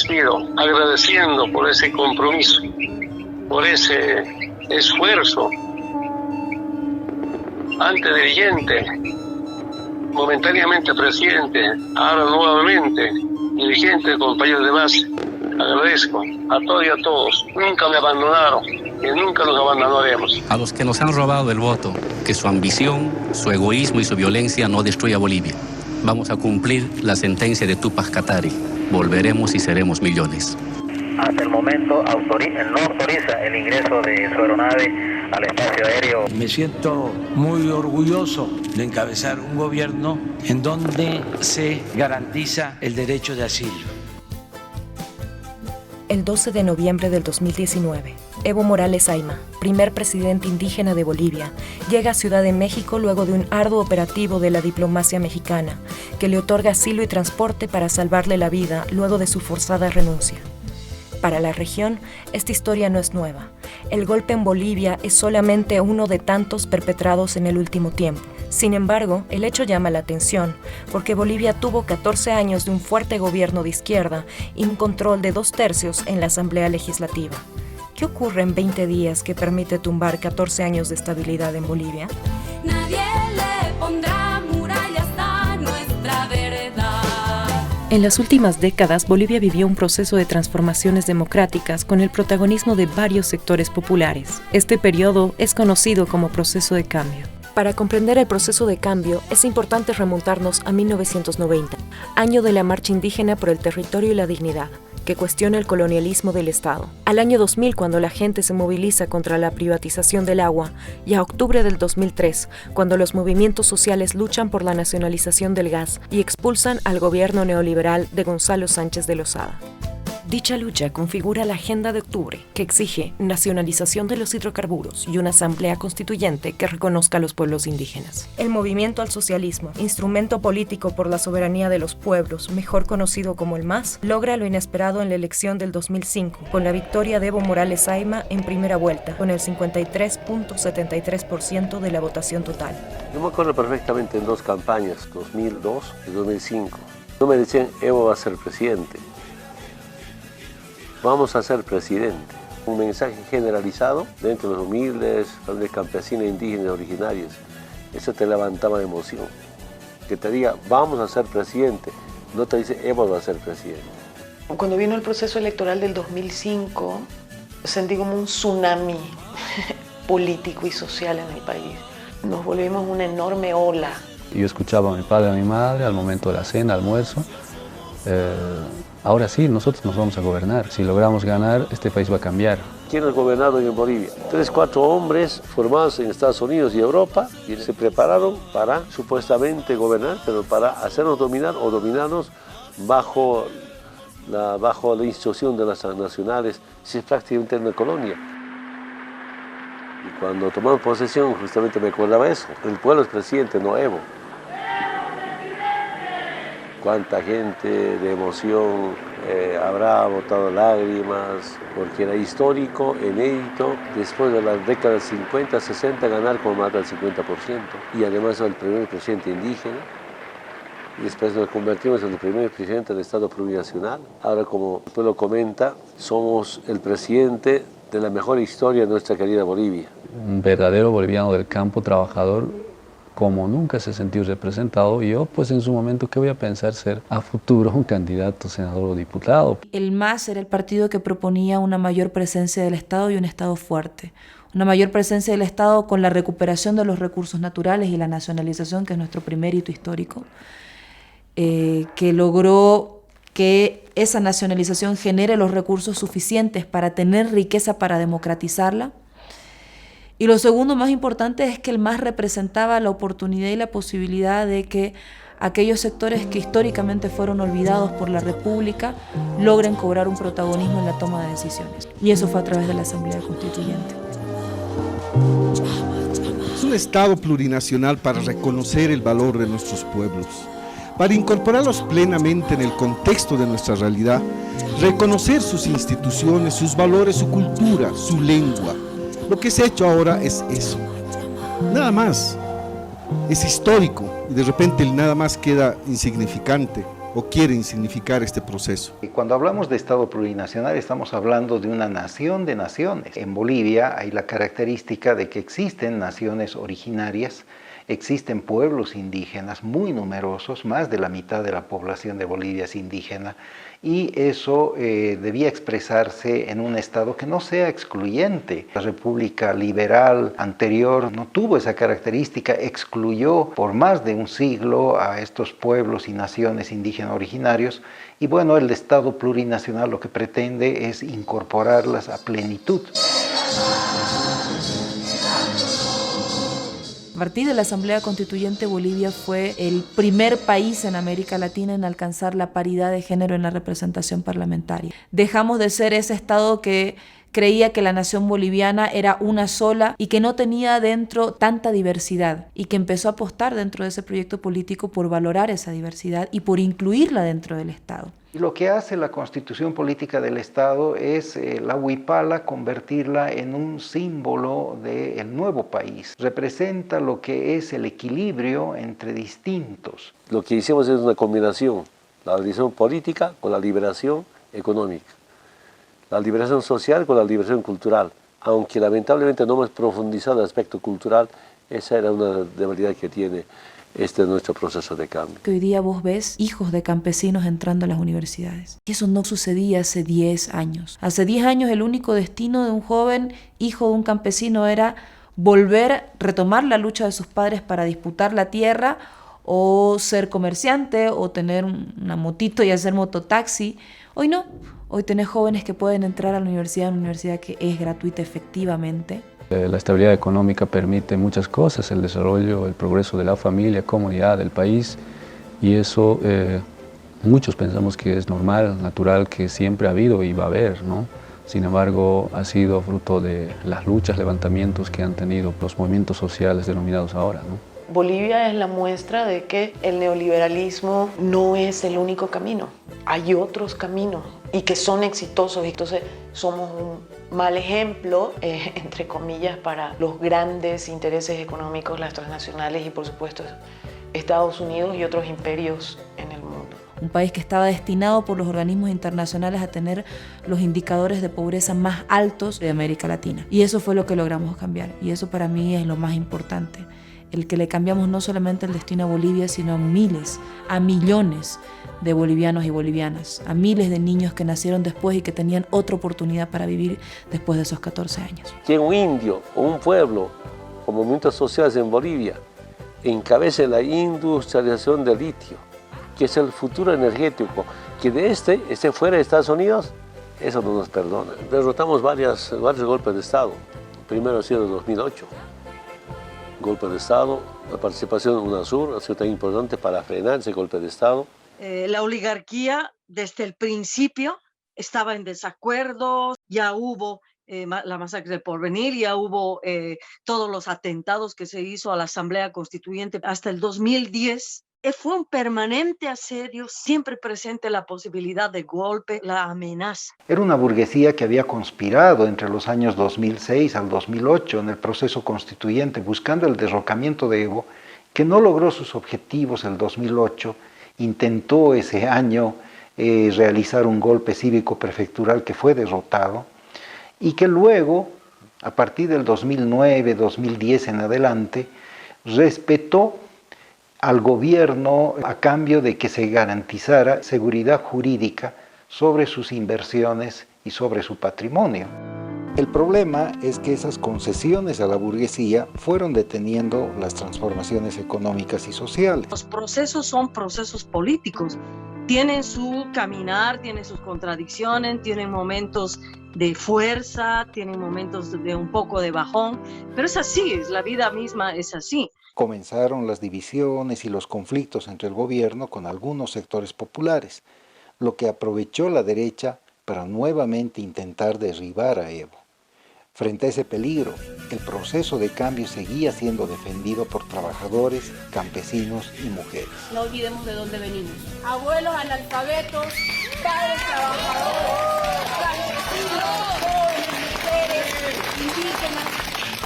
despido, agradeciendo por ese compromiso, por ese esfuerzo. Antes dirigente, momentáneamente presidente, ahora nuevamente dirigente, compañeros de base. Agradezco a todos y a todos. Nunca me abandonaron y nunca los abandonaremos. A los que nos han robado el voto, que su ambición, su egoísmo y su violencia no destruya Bolivia. Vamos a cumplir la sentencia de Túpac Katari. Volveremos y seremos millones. Hasta el momento no autoriza el ingreso de su aeronave al espacio aéreo. Me siento muy orgulloso de encabezar un gobierno en donde se garantiza el derecho de asilo. El 12 de noviembre del 2019, Evo Morales Ayma, primer presidente indígena de Bolivia, llega a Ciudad de México luego de un arduo operativo de la diplomacia mexicana, que le otorga asilo y transporte para salvarle la vida luego de su forzada renuncia. Para la región, esta historia no es nueva. El golpe en Bolivia es solamente uno de tantos perpetrados en el último tiempo. Sin embargo, el hecho llama la atención, porque Bolivia tuvo 14 años de un fuerte gobierno de izquierda y un control de 2/3 en la Asamblea Legislativa. ¿Qué ocurre en 20 días que permite tumbar 14 años de estabilidad en Bolivia? Nadie le pondrá murallas a nuestra verdad. En las últimas décadas, Bolivia vivió un proceso de transformaciones democráticas con el protagonismo de varios sectores populares. Este periodo es conocido como proceso de cambio. Para comprender el proceso de cambio, es importante remontarnos a 1990, año de la Marcha Indígena por el Territorio y la Dignidad, que cuestiona el colonialismo del Estado. Al año 2000, cuando la gente se moviliza contra la privatización del agua, y a octubre del 2003, cuando los movimientos sociales luchan por la nacionalización del gas y expulsan al gobierno neoliberal de Gonzalo Sánchez de Lozada. Dicha lucha configura la Agenda de Octubre, que exige nacionalización de los hidrocarburos y una asamblea constituyente que reconozca a los pueblos indígenas. El movimiento al socialismo, instrumento político por la soberanía de los pueblos, mejor conocido como el MAS, logra lo inesperado en la elección del 2005, con la victoria de Evo Morales Ayma en primera vuelta, con el 53.73% de la votación total. Yo me acuerdo perfectamente en dos campañas, 2002 y 2005. No me decían, Evo va a ser presidente. Vamos a ser presidente. Un mensaje generalizado dentro de los humildes, de campesinos indígenas originarios. Eso te levantaba emoción. Que te diga, vamos a ser presidente. No te dice, Evo va a ser presidente. Cuando vino el proceso electoral del 2005, sentí como un tsunami político y social en el país. Nos volvimos una enorme ola. Yo escuchaba a mi padre y a mi madre al momento de la cena, almuerzo. Ahora sí, nosotros nos vamos a gobernar. Si logramos ganar, este país va a cambiar. ¿Quiénes gobernaron en Bolivia? 3, 4 hombres formados en Estados Unidos y Europa y se prepararon para supuestamente gobernar, pero para hacernos dominar o dominarnos bajo la instrucción de las nacionales. Es prácticamente una colonia. Y cuando tomamos posesión, justamente me acordaba eso. El pueblo es presidente, no Evo. Cuánta gente de emoción habrá botado lágrimas, porque era histórico, inédito, después de las décadas 50, 60, ganar con más del 50%. Y además el primer presidente indígena. Y después nos convertimos en el primer presidente del Estado plurinacional. Ahora, como el pueblo comenta, somos el presidente de la mejor historia de nuestra querida Bolivia. Un verdadero boliviano del campo, trabajador, como nunca se sintió representado. Y yo, pues en su momento, ¿qué voy a pensar ser a futuro un candidato, senador o diputado? El MAS era el partido que proponía una mayor presencia del Estado y un Estado fuerte. Una mayor presencia del Estado con la recuperación de los recursos naturales y la nacionalización, que es nuestro primer hito histórico, que logró que esa nacionalización genere los recursos suficientes para tener riqueza para democratizarla. Y lo segundo más importante es que el MAS representaba la oportunidad y la posibilidad de que aquellos sectores que históricamente fueron olvidados por la República logren cobrar un protagonismo en la toma de decisiones. Y eso fue a través de la Asamblea Constituyente. Es un Estado plurinacional para reconocer el valor de nuestros pueblos, para incorporarlos plenamente en el contexto de nuestra realidad, reconocer sus instituciones, sus valores, su cultura, su lengua. Lo que se ha hecho ahora es eso, nada más. Es histórico y de repente el nada más queda insignificante. o quieren significar este proceso. Y cuando hablamos de Estado plurinacional estamos hablando de una nación de naciones. En Bolivia hay la característica de que existen naciones originarias, existen pueblos indígenas muy numerosos, más de la mitad de la población de Bolivia es indígena, y eso debía expresarse en un Estado que no sea excluyente. La República Liberal anterior no tuvo esa característica, excluyó por más de un siglo a estos pueblos y naciones indígenas originarios, y bueno, el Estado plurinacional lo que pretende es incorporarlas a plenitud. A partir de la Asamblea Constituyente, Bolivia fue el primer país en América Latina en alcanzar la paridad de género en la representación parlamentaria. Dejamos de ser ese Estado que creía que la nación boliviana era una sola y que no tenía dentro tanta diversidad, y que empezó a apostar dentro de ese proyecto político por valorar esa diversidad y por incluirla dentro del Estado. Y lo que hace la Constitución Política del Estado es la huipala convertirla en un símbolo del nuevo país. Representa lo que es el equilibrio entre distintos. Lo que hicimos es una combinación, la liberación política con la liberación económica, la liberación social con la liberación cultural. Aunque lamentablemente no hemos profundizado en el aspecto cultural, esa era una debilidad que tiene nuestro proceso de cambio. Que hoy día vos ves hijos de campesinos entrando a las universidades. Y eso no sucedía hace 10 años. Hace 10 años el único destino de un joven hijo de un campesino era retomar la lucha de sus padres para disputar la tierra, o ser comerciante, o tener una motito y hacer mototaxi. Hoy no. Hoy tenés jóvenes que pueden entrar a la universidad, una universidad que es gratuita efectivamente. La estabilidad económica permite muchas cosas, el desarrollo, el progreso de la familia, comunidad, del país, y eso muchos pensamos que es normal, natural, que siempre ha habido y va a haber, ¿no? Sin embargo, ha sido fruto de las luchas, levantamientos que han tenido los movimientos sociales denominados ahora, ¿no? Bolivia es la muestra de que el neoliberalismo no es el único camino. Hay otros caminos y que son exitosos. Entonces somos un mal ejemplo, entre comillas, para los grandes intereses económicos, las transnacionales y por supuesto Estados Unidos y otros imperios en el mundo. Un país que estaba destinado por los organismos internacionales a tener los indicadores de pobreza más altos de América Latina. Y eso fue lo que logramos cambiar. Y eso para mí es lo más importante. El que le cambiamos no solamente el destino a Bolivia, sino a miles, a millones de bolivianos y bolivianas, a miles de niños que nacieron después y que tenían otra oportunidad para vivir después de esos 14 años. Que un indio o un pueblo o movimientos sociales en Bolivia encabece la industrialización del litio, que es el futuro energético, que de esté fuera de Estados Unidos, eso no nos perdona. Derrotamos varios golpes de Estado. El primero ha sido en 2008. Golpe de Estado, la participación de UNASUR ha sido tan importante para frenar ese golpe de Estado. La oligarquía desde el principio estaba en desacuerdo, ya hubo la masacre del Porvenir, ya hubo todos los atentados que se hizo a la Asamblea Constituyente hasta el 2010. Fue un permanente asedio, siempre presente la posibilidad de golpe, la amenaza. Era una burguesía que había conspirado entre los años 2006 al 2008 en el proceso constituyente buscando el derrocamiento de Evo, que no logró sus objetivos el 2008, intentó ese año realizar un golpe cívico prefectural que fue derrotado, y que luego, a partir del 2009, 2010 en adelante, respetó al gobierno a cambio de que se garantizara seguridad jurídica sobre sus inversiones y sobre su patrimonio. El problema es que esas concesiones a la burguesía fueron deteniendo las transformaciones económicas y sociales. Los procesos son procesos políticos, tienen su caminar, tienen sus contradicciones, tienen momentos de fuerza, tienen momentos de un poco de bajón, pero es así, la vida misma es así. Comenzaron las divisiones y los conflictos entre el gobierno con algunos sectores populares, lo que aprovechó la derecha para nuevamente intentar derribar a Evo. Frente a ese peligro, el proceso de cambio seguía siendo defendido por trabajadores, campesinos y mujeres. No olvidemos de dónde venimos. Abuelos analfabetos, padres trabajadores, campesinos, jóvenes, mujeres, indígenas.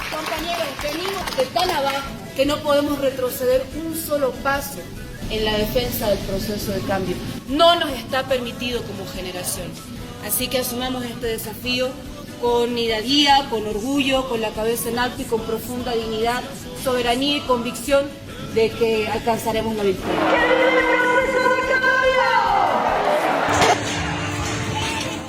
Compañeros, venimos de tan abajo que no podemos retroceder un solo paso. en la defensa del proceso de cambio. No nos está permitido como generación. Así que asumamos este desafío con hidalguía, con orgullo, con la cabeza en alto y con profunda dignidad, soberanía y convicción de que alcanzaremos la victoria.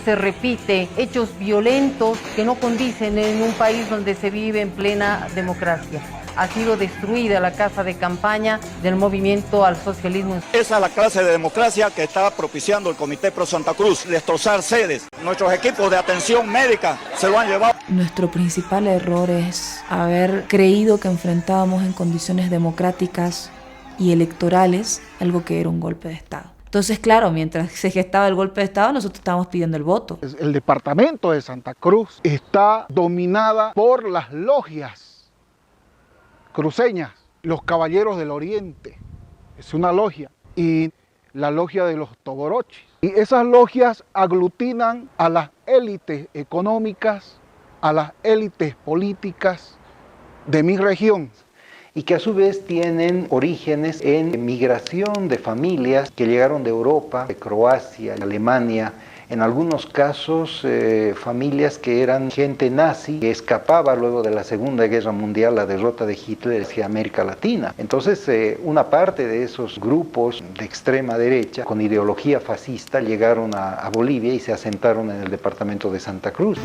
Se repite hechos violentos que no condicen en un país donde se vive en plena democracia. Ha sido destruida la casa de campaña del movimiento al socialismo. Esa es la clase de democracia que está propiciando el Comité Pro Santa Cruz, destrozar sedes. Nuestros equipos de atención médica se lo han llevado. Nuestro principal error es haber creído que enfrentábamos en condiciones democráticas y electorales algo que era un golpe de Estado. Entonces, claro, mientras se gestaba el golpe de Estado, nosotros estábamos pidiendo el voto. El departamento de Santa Cruz está dominada por las logias cruceñas, los Caballeros del Oriente, es una logia, y la logia de los Togorochis. Y esas logias aglutinan a las élites económicas, a las élites políticas de mi región. Y que a su vez tienen orígenes en migración de familias que llegaron de Europa, de Croacia, de Alemania, en algunos casos familias que eran gente nazi que escapaba luego de la Segunda Guerra Mundial, la derrota de Hitler hacia América Latina. Entonces una parte de esos grupos de extrema derecha con ideología fascista llegaron a Bolivia y se asentaron en el departamento de Santa Cruz.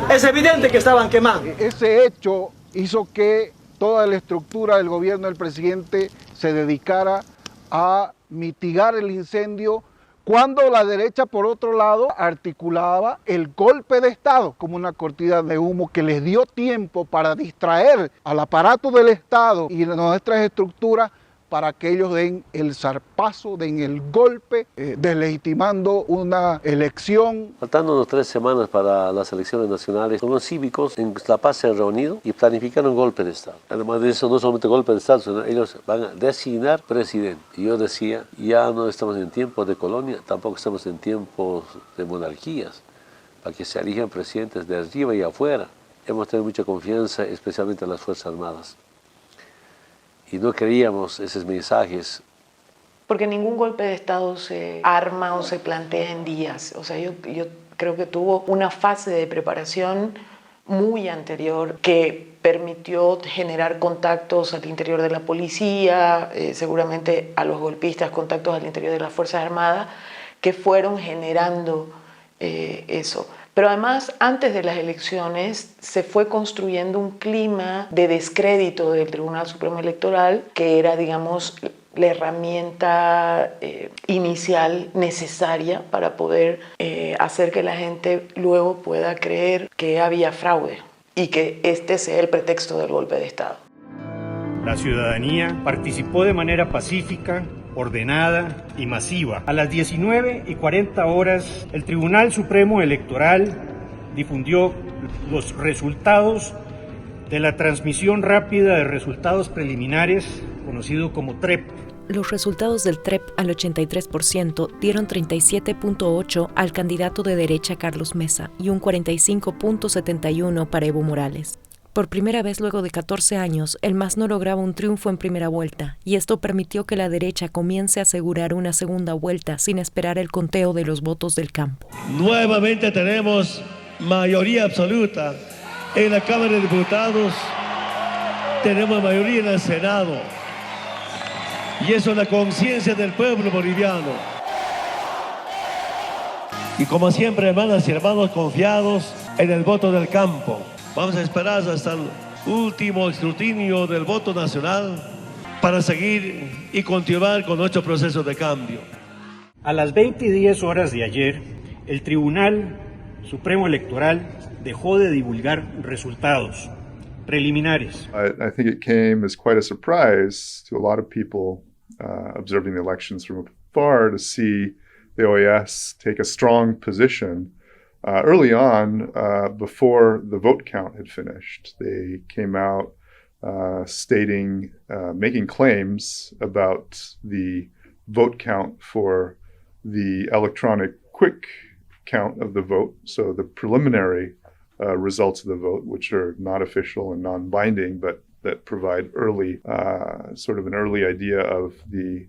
Es evidente que estaban quemando. Ese hecho hizo que toda la estructura del gobierno del presidente se dedicara a mitigar el incendio, cuando la derecha, por otro lado, articulaba el golpe de Estado como una cortina de humo que les dio tiempo para distraer al aparato del Estado y de nuestras estructuras para que ellos den el zarpazo, den el golpe, deslegitimando una elección. Faltando unas 3 semanas para las elecciones nacionales, los cívicos en La Paz se han reunido y planificaron un golpe de Estado. Además de eso, no solamente golpe de Estado, sino ellos van a designar presidente. Y yo decía, ya no estamos en tiempos de colonia, tampoco estamos en tiempos de monarquías, para que se elijan presidentes de arriba y afuera. Hemos tenido mucha confianza, especialmente en las Fuerzas Armadas. Y no queríamos esos mensajes. Porque ningún golpe de Estado se arma o se plantea en días. O sea, yo creo que tuvo una fase de preparación muy anterior que permitió generar contactos al interior de la policía, seguramente a los golpistas, contactos al interior de las Fuerzas Armadas, que fueron generando eso. Pero además, antes de las elecciones, se fue construyendo un clima de descrédito del Tribunal Supremo Electoral, que era, digamos, la herramienta inicial necesaria para poder hacer que la gente luego pueda creer que había fraude y que este sea el pretexto del golpe de Estado. La ciudadanía participó de manera pacífica, ordenada y masiva. A las 19:40 horas, el Tribunal Supremo Electoral difundió los resultados de la transmisión rápida de resultados preliminares, conocido como TREP. Los resultados del TREP al 83% dieron 37.8 al candidato de derecha Carlos Mesa y un 45.71 para Evo Morales. Por primera vez luego de 14 años, el MAS no lograba un triunfo en primera vuelta, y esto permitió que la derecha comience a asegurar una segunda vuelta sin esperar el conteo de los votos del campo. Nuevamente tenemos mayoría absoluta en la Cámara de Diputados, tenemos mayoría en el Senado, y eso es la conciencia del pueblo boliviano. Y como siempre, hermanas y hermanos, confiados en el voto del campo. Vamos a esperar hasta el último escrutinio del voto nacional para seguir y continuar con nuestro proceso de cambio. A las 20:10 horas de ayer, el Tribunal Supremo Electoral dejó de divulgar resultados preliminares. I think it came as quite a surprise to a lot of people observing the elections from afar to see the OAS take a strong position early on, before the vote count had finished. They came out stating, making claims about the vote count for the electronic quick count of the vote, so the preliminary results of the vote, which are not official and non-binding, but that provide early, sort of an early idea of the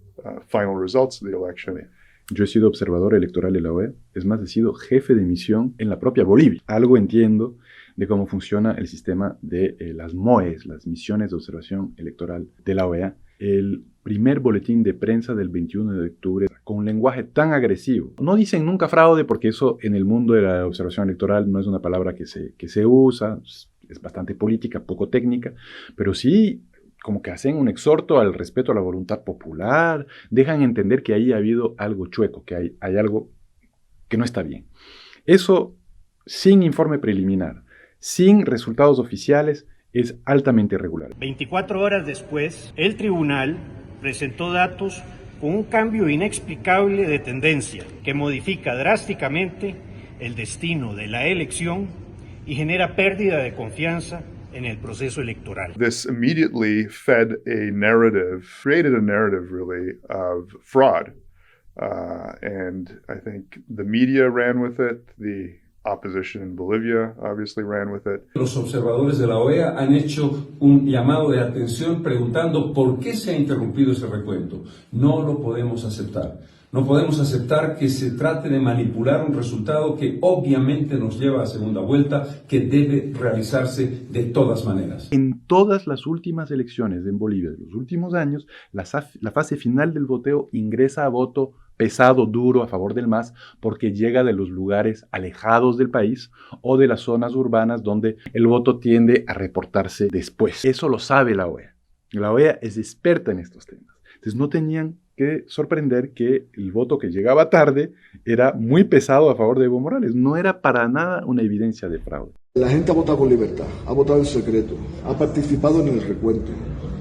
final results of the election. Yo he sido observador electoral de la OEA, es más, he sido jefe de misión en la propia Bolivia. Algo entiendo de cómo funciona el sistema de las MOEs, las misiones de observación electoral de la OEA. El primer boletín de prensa del 21 de octubre, con un lenguaje tan agresivo. No dicen nunca fraude, porque eso en el mundo de la observación electoral no es una palabra que se usa, es bastante política, poco técnica, pero sí como que hacen un exhorto al respeto a la voluntad popular, dejan entender que ahí ha habido algo chueco, que hay algo que no está bien. Eso sin informe preliminar, sin resultados oficiales, es altamente irregular. 24 horas después, el tribunal presentó datos con un cambio inexplicable de tendencia que modifica drásticamente el destino de la elección y genera pérdida de confianza en el proceso electoral. This immediately fed a narrative, created a narrative really of fraud. And I think the media ran with it, the opposition in Bolivia obviously ran with it. Los observadores de la OEA han hecho un llamado de atención preguntando por qué se ha interrumpido ese recuento. No lo podemos aceptar. No podemos aceptar que se trate de manipular un resultado que obviamente nos lleva a segunda vuelta, que debe realizarse de todas maneras. En todas las últimas elecciones en Bolivia de los últimos años, la fase final del voteo ingresa a voto pesado, duro, a favor del MAS, porque llega de los lugares alejados del país o de las zonas urbanas donde el voto tiende a reportarse después. Eso lo sabe la OEA. La OEA es experta en estos temas. Entonces no tenían que sorprender que el voto que llegaba tarde era muy pesado a favor de Evo Morales. No era para nada una evidencia de fraude. La gente ha votado con libertad, ha votado en secreto, ha participado en el recuento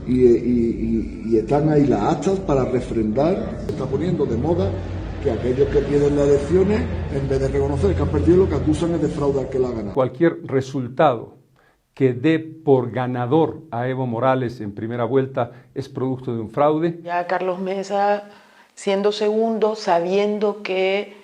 y están ahí las actas para refrendar. Se está poniendo de moda que aquellos que pierden las elecciones, en vez de reconocer que han perdido, lo que acusan es de fraude al que la ha ganado. Cualquier resultado que dé por ganador a Evo Morales en primera vuelta es producto de un fraude. Ya Carlos Mesa, siendo segundo, sabiendo que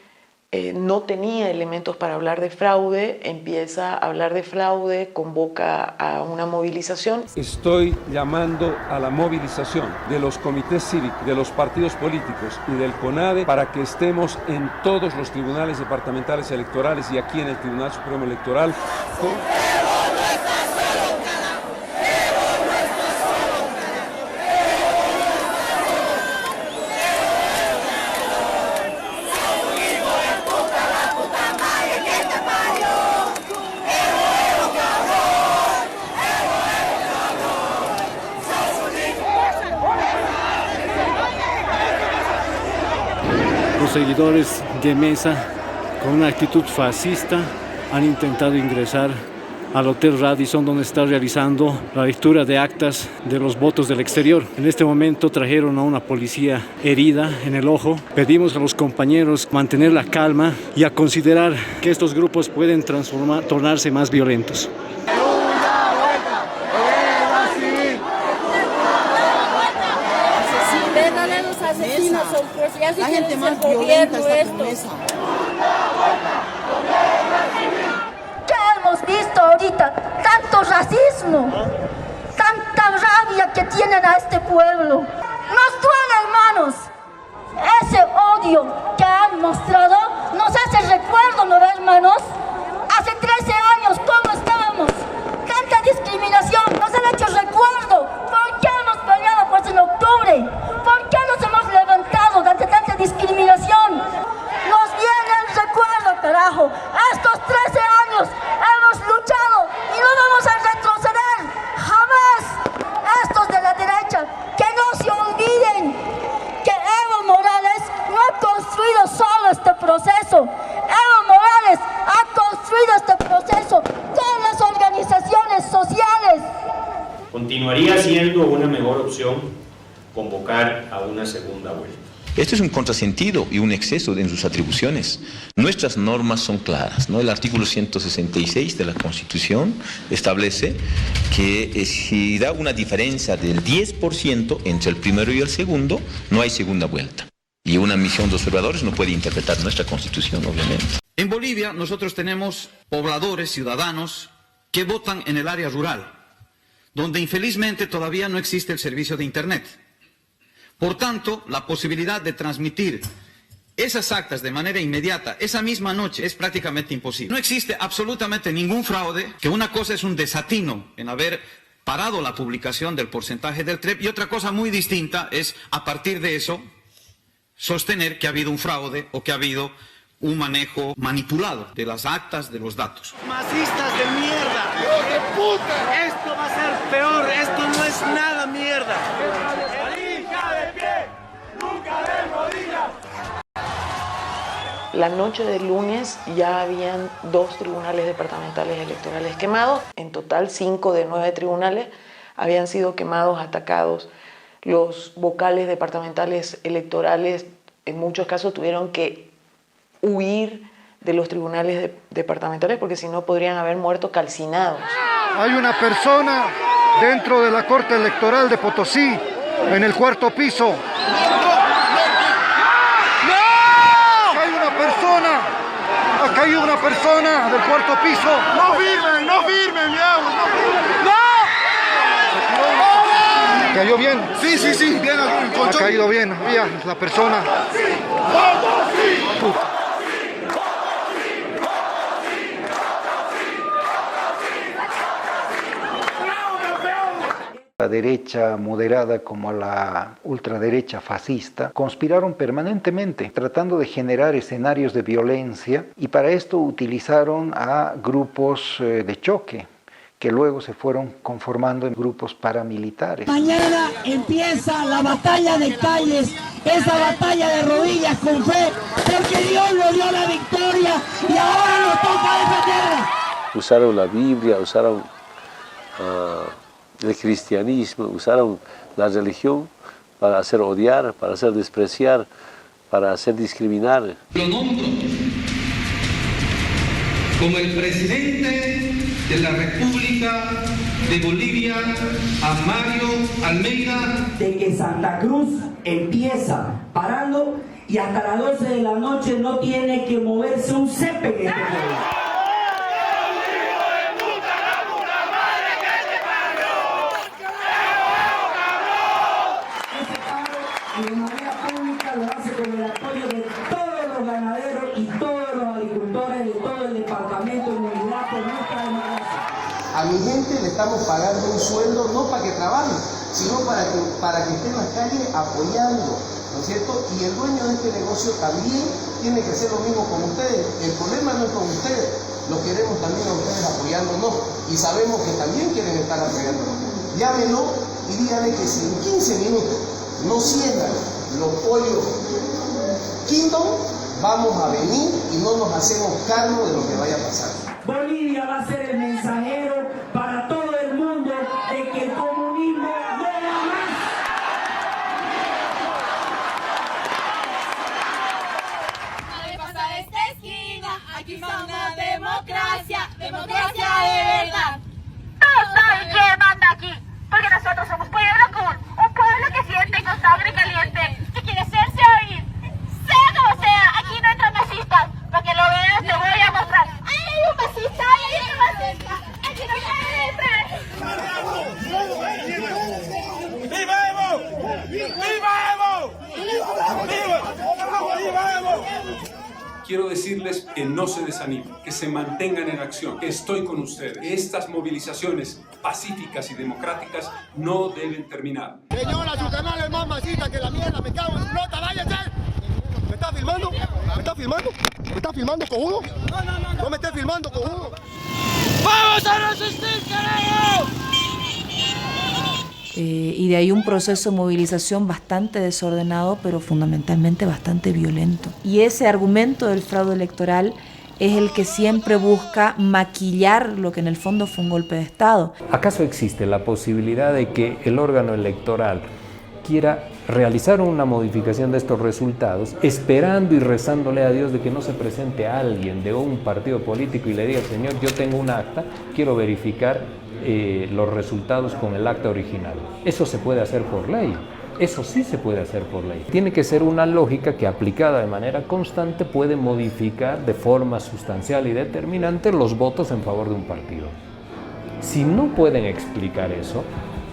no tenía elementos para hablar de fraude, empieza a hablar de fraude, convoca a una movilización. Estoy llamando a la movilización de los comités cívicos, de los partidos políticos y del CONADE para que estemos en todos los tribunales departamentales electorales y aquí en el Tribunal Supremo Electoral. Los seguidores de Mesa, con una actitud fascista, han intentado ingresar al Hotel Radisson, donde está realizando la lectura de actas de los votos del exterior. En este momento trajeron a una policía herida en el ojo. Pedimos a los compañeros mantener la calma y a considerar que estos grupos pueden tornarse más violentos. Asesinos son pues, ya la gente más violenta está con Mesa. ¿Qué hemos visto ahorita? Tanto racismo, tanta rabia que tienen a este pueblo. Nos duele, hermanos. Ese odio que han mostrado nos hace recuerdo, ¿no, hermanos? Hace 13 años, ¿cómo estábamos? Tanta discriminación, nos han hecho recuerdo. ¿Por qué hemos peleado pues en octubre? ¿Por qué nos hemos levantado ante tanta discriminación? Nos viene el recuerdo, carajo. Estos 13 años hemos luchado y no vamos a retroceder. Jamás. Estos de la derecha, que no se olviden que Evo Morales no ha construido solo este proceso. Evo Morales ha construido este proceso con las organizaciones sociales. Continuaría siendo una mejor opción convocar a una segunda vuelta. Esto es un contrasentido y un exceso en sus atribuciones. Nuestras normas son claras, ¿no? El artículo 166 de la Constitución establece que si da una diferencia del 10% entre el primero y el segundo, no hay segunda vuelta. Y una misión de observadores no puede interpretar nuestra Constitución, obviamente. En Bolivia nosotros tenemos pobladores, ciudadanos, que votan en el área rural, donde infelizmente todavía no existe el servicio de Internet. Por tanto, la posibilidad de transmitir esas actas de manera inmediata, esa misma noche, es prácticamente imposible. No existe absolutamente ningún fraude, que una cosa es un desatino en haber parado la publicación del porcentaje del TREP y otra cosa muy distinta es, a partir de eso, sostener que ha habido un fraude o que ha habido un manejo manipulado de las actas, de los datos. ¡Masistas de mierda! ¡Hijos de puta! Esto va a ser peor, esto no es nada mierda. ¡Hija de pie! ¡Nunca de rodillas! La noche del lunes ya habían 2 tribunales departamentales electorales quemados. En total, 5 de 9 tribunales habían sido quemados, atacados. Los vocales departamentales electorales en muchos casos tuvieron que huir de los tribunales departamentales porque si no podrían haber muerto calcinados. Hay una persona dentro de la Corte Electoral de Potosí, en el 4º piso. Ha caído una persona del 4º piso. ¡No firmen, no firmen, mi amor! ¡No! ¿Cayó bien? Sí, bien. Ha caído bien, había la persona. La derecha moderada como la ultraderecha fascista conspiraron permanentemente tratando de generar escenarios de violencia y para esto utilizaron a grupos de choque que luego se fueron conformando en grupos paramilitares. Mañana empieza la batalla de calles, esa batalla de rodillas con fe, porque Dios nos dio la victoria y ahora nos toca defenderla. Usaron la Biblia, usaron el cristianismo, usaron la religión para hacer odiar, para hacer despreciar, para hacer discriminar. Lo nombro como el presidente de la República de Bolivia, a Mario Almeida. De que Santa Cruz empieza parando y hasta las 12 de la noche no tiene que moverse un césped en este pueblo. Y de manera pública lo hace con el apoyo de todos los ganaderos y todos los agricultores de todo el departamento de Unidad por nuestra democracia. A mi gente le estamos pagando un sueldo no para que trabajen, sino para que esté en la calle apoyando, ¿no es cierto? Y el dueño de este negocio también tiene que hacer lo mismo con ustedes. El problema no es con ustedes, lo queremos también a ustedes apoyándonos y sabemos que también quieren estar apoyándonos. Llámenlo y díganle que si en 15 minutos no cierran los pollos Kingdom, vamos a venir y no nos hacemos cargo de lo que vaya a pasar. Bolivia va a ser el mensajero para todo el mundo de que el comunismo no va más. ¿Qué pasa de esta esquina? Aquí está una democracia, democracia de verdad. Todos saben quién manda aquí, porque nosotros somos pueblo cool, un pueblo que siente con sangre caliente, que quiere hacerse oír. Sea como sea, aquí no entran masistas, para que lo veas te voy a mostrar. ¡Ay, hay un masista! ¡Ay, hay un masista! ¡Aquí no puede entrar! ¡Viva Evo! ¡Viva Evo! ¡Viva Evo! Quiero decirles que no se desanimen, que se mantengan en acción, que estoy con ustedes. Estas movilizaciones pacíficas y democráticas no deben terminar. Señora, su canal es más masita que la mierda, me cago en flota, váyase. ¿Me está filmando? ¿Me está filmando? ¿Me está filmando con uno? No me estés filmando con uno. ¡Vamos a resistir, carajo! Y de ahí un proceso de movilización bastante desordenado, pero fundamentalmente bastante violento. Y ese argumento del fraude electoral es el que siempre busca maquillar lo que en el fondo fue un golpe de Estado. ¿Acaso existe la posibilidad de que el órgano electoral quiera realizar una modificación de estos resultados, esperando y rezándole a Dios de que no se presente a alguien de un partido político y le diga, señor, yo tengo un acta, quiero verificar los resultados con el acta original? Eso se puede hacer por ley. Eso sí se puede hacer por ley. Tiene que ser una lógica que aplicada de manera constante puede modificar de forma sustancial y determinante los votos en favor de un partido. Si no pueden explicar eso,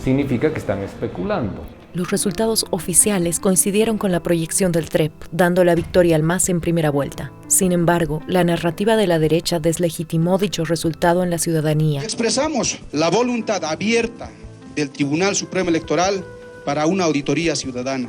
significa que están especulando. Los resultados oficiales coincidieron con la proyección del TREP, dando la victoria al MAS en primera vuelta. Sin embargo, la narrativa de la derecha deslegitimó dicho resultado en la ciudadanía. Expresamos la voluntad abierta del Tribunal Supremo Electoral para una auditoría ciudadana,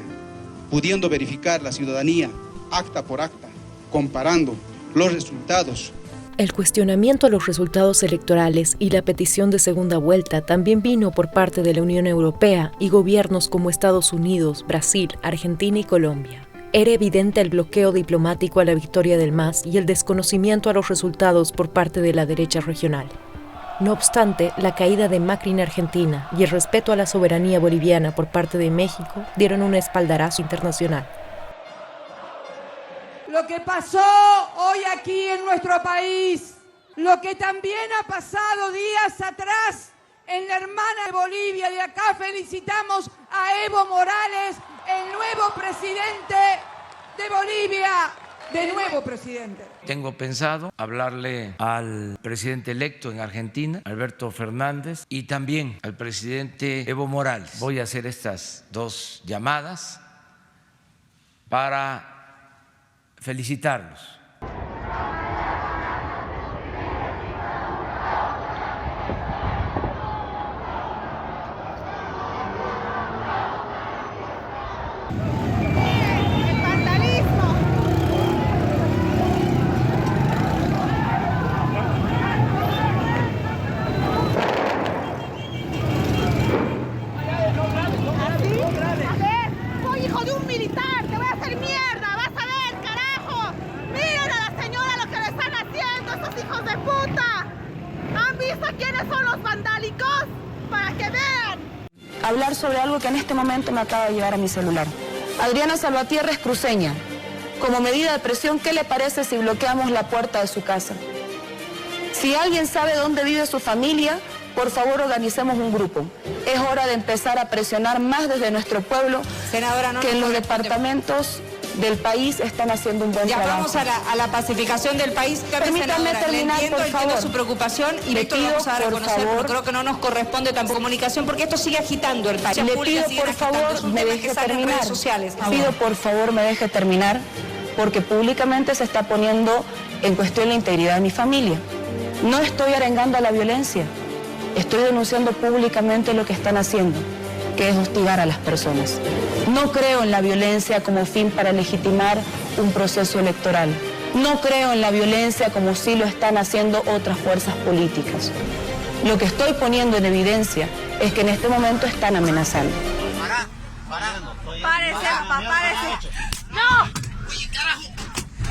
pudiendo verificar la ciudadanía acta por acta, comparando los resultados. El cuestionamiento a los resultados electorales y la petición de segunda vuelta también vino por parte de la Unión Europea y gobiernos como Estados Unidos, Brasil, Argentina y Colombia. Era evidente el bloqueo diplomático a la victoria del MAS y el desconocimiento a los resultados por parte de la derecha regional. No obstante, la caída de Macri en Argentina y el respeto a la soberanía boliviana por parte de México dieron un espaldarazo internacional. Lo que pasó hoy aquí en nuestro país, lo que también ha pasado días atrás en la hermana de Bolivia, y acá felicitamos a Evo Morales, el nuevo presidente de Bolivia, de nuevo presidente. Tengo pensado hablarle al presidente electo en Argentina, Alberto Fernández, y también al presidente Evo Morales. Voy a hacer estas dos llamadas para felicitarlos. Hablar sobre algo que en este momento me acaba de llegar a mi celular. Adriana Salvatierra es cruceña. Como medida de presión, ¿qué le parece si bloqueamos la puerta de su casa? Si alguien sabe dónde vive su familia, por favor organicemos un grupo. Es hora de empezar a presionar más desde nuestro pueblo, senadora, que en los departamentos del país están haciendo un buen trabajo. Ya vamos a la pacificación del país. Permítame terminar, por favor. Entiendo su preocupación y esto lo vamos a dar a conocer, pero creo que no nos corresponde tampoco comunicación porque esto sigue agitando el país. Le pido, por favor, me deje terminar. Pido, por favor, me deje terminar, porque públicamente se está poniendo en cuestión la integridad de mi familia. No estoy arengando a la violencia, estoy denunciando públicamente lo que están haciendo, que es hostigar a las personas. No creo en la violencia como fin para legitimar un proceso electoral. No creo en la violencia como sí lo están haciendo otras fuerzas políticas. Lo que estoy poniendo en evidencia es que en este momento están amenazando. ¡Párese, papá, párese! ¡No!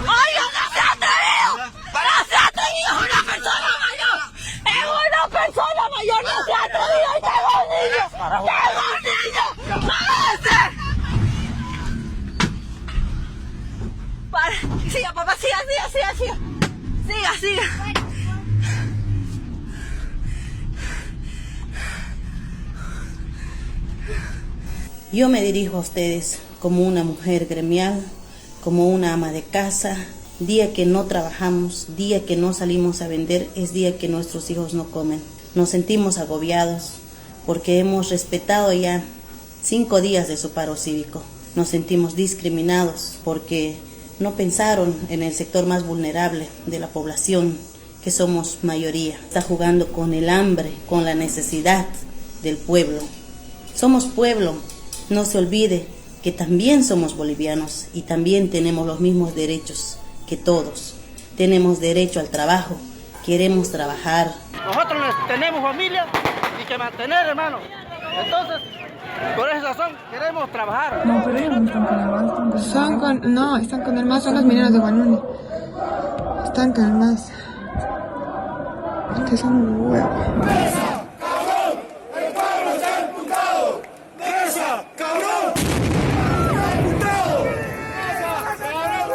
¡Oiga, no se ha atrevido! ¡No se ha atrevido! ¡Es una persona mayor! ¡Es una persona mayor! ¡No se ha atrevido! ¡Y tengo un niño! ¡Tengo un niño! ¡Párese! Siga, papá, siga. Siga. Yo me dirijo a ustedes como una mujer gremial, como una ama de casa. Día que no trabajamos, día que no salimos a vender, es día que nuestros hijos no comen. Nos sentimos agobiados porque hemos respetado ya 5 días de su paro cívico. Nos sentimos discriminados porque no pensaron en el sector más vulnerable de la población, que somos mayoría. Está jugando con el hambre, con la necesidad del pueblo. Somos pueblo, no se olvide que también somos bolivianos y también tenemos los mismos derechos que todos. Tenemos derecho al trabajo, queremos trabajar. Nosotros tenemos familia y que mantener, hermano. Entonces, por esa razón queremos trabajar. No, pero ellos no están con el MAS. Están con el MAS, son los mineros de Guanuni. Están con el MAS. Que son un huevo. ¡Presa, cabrón! ¡El pueblo está imputado! ¡Presa, cabrón! ¡Imputado! ¡Presa, cabrón!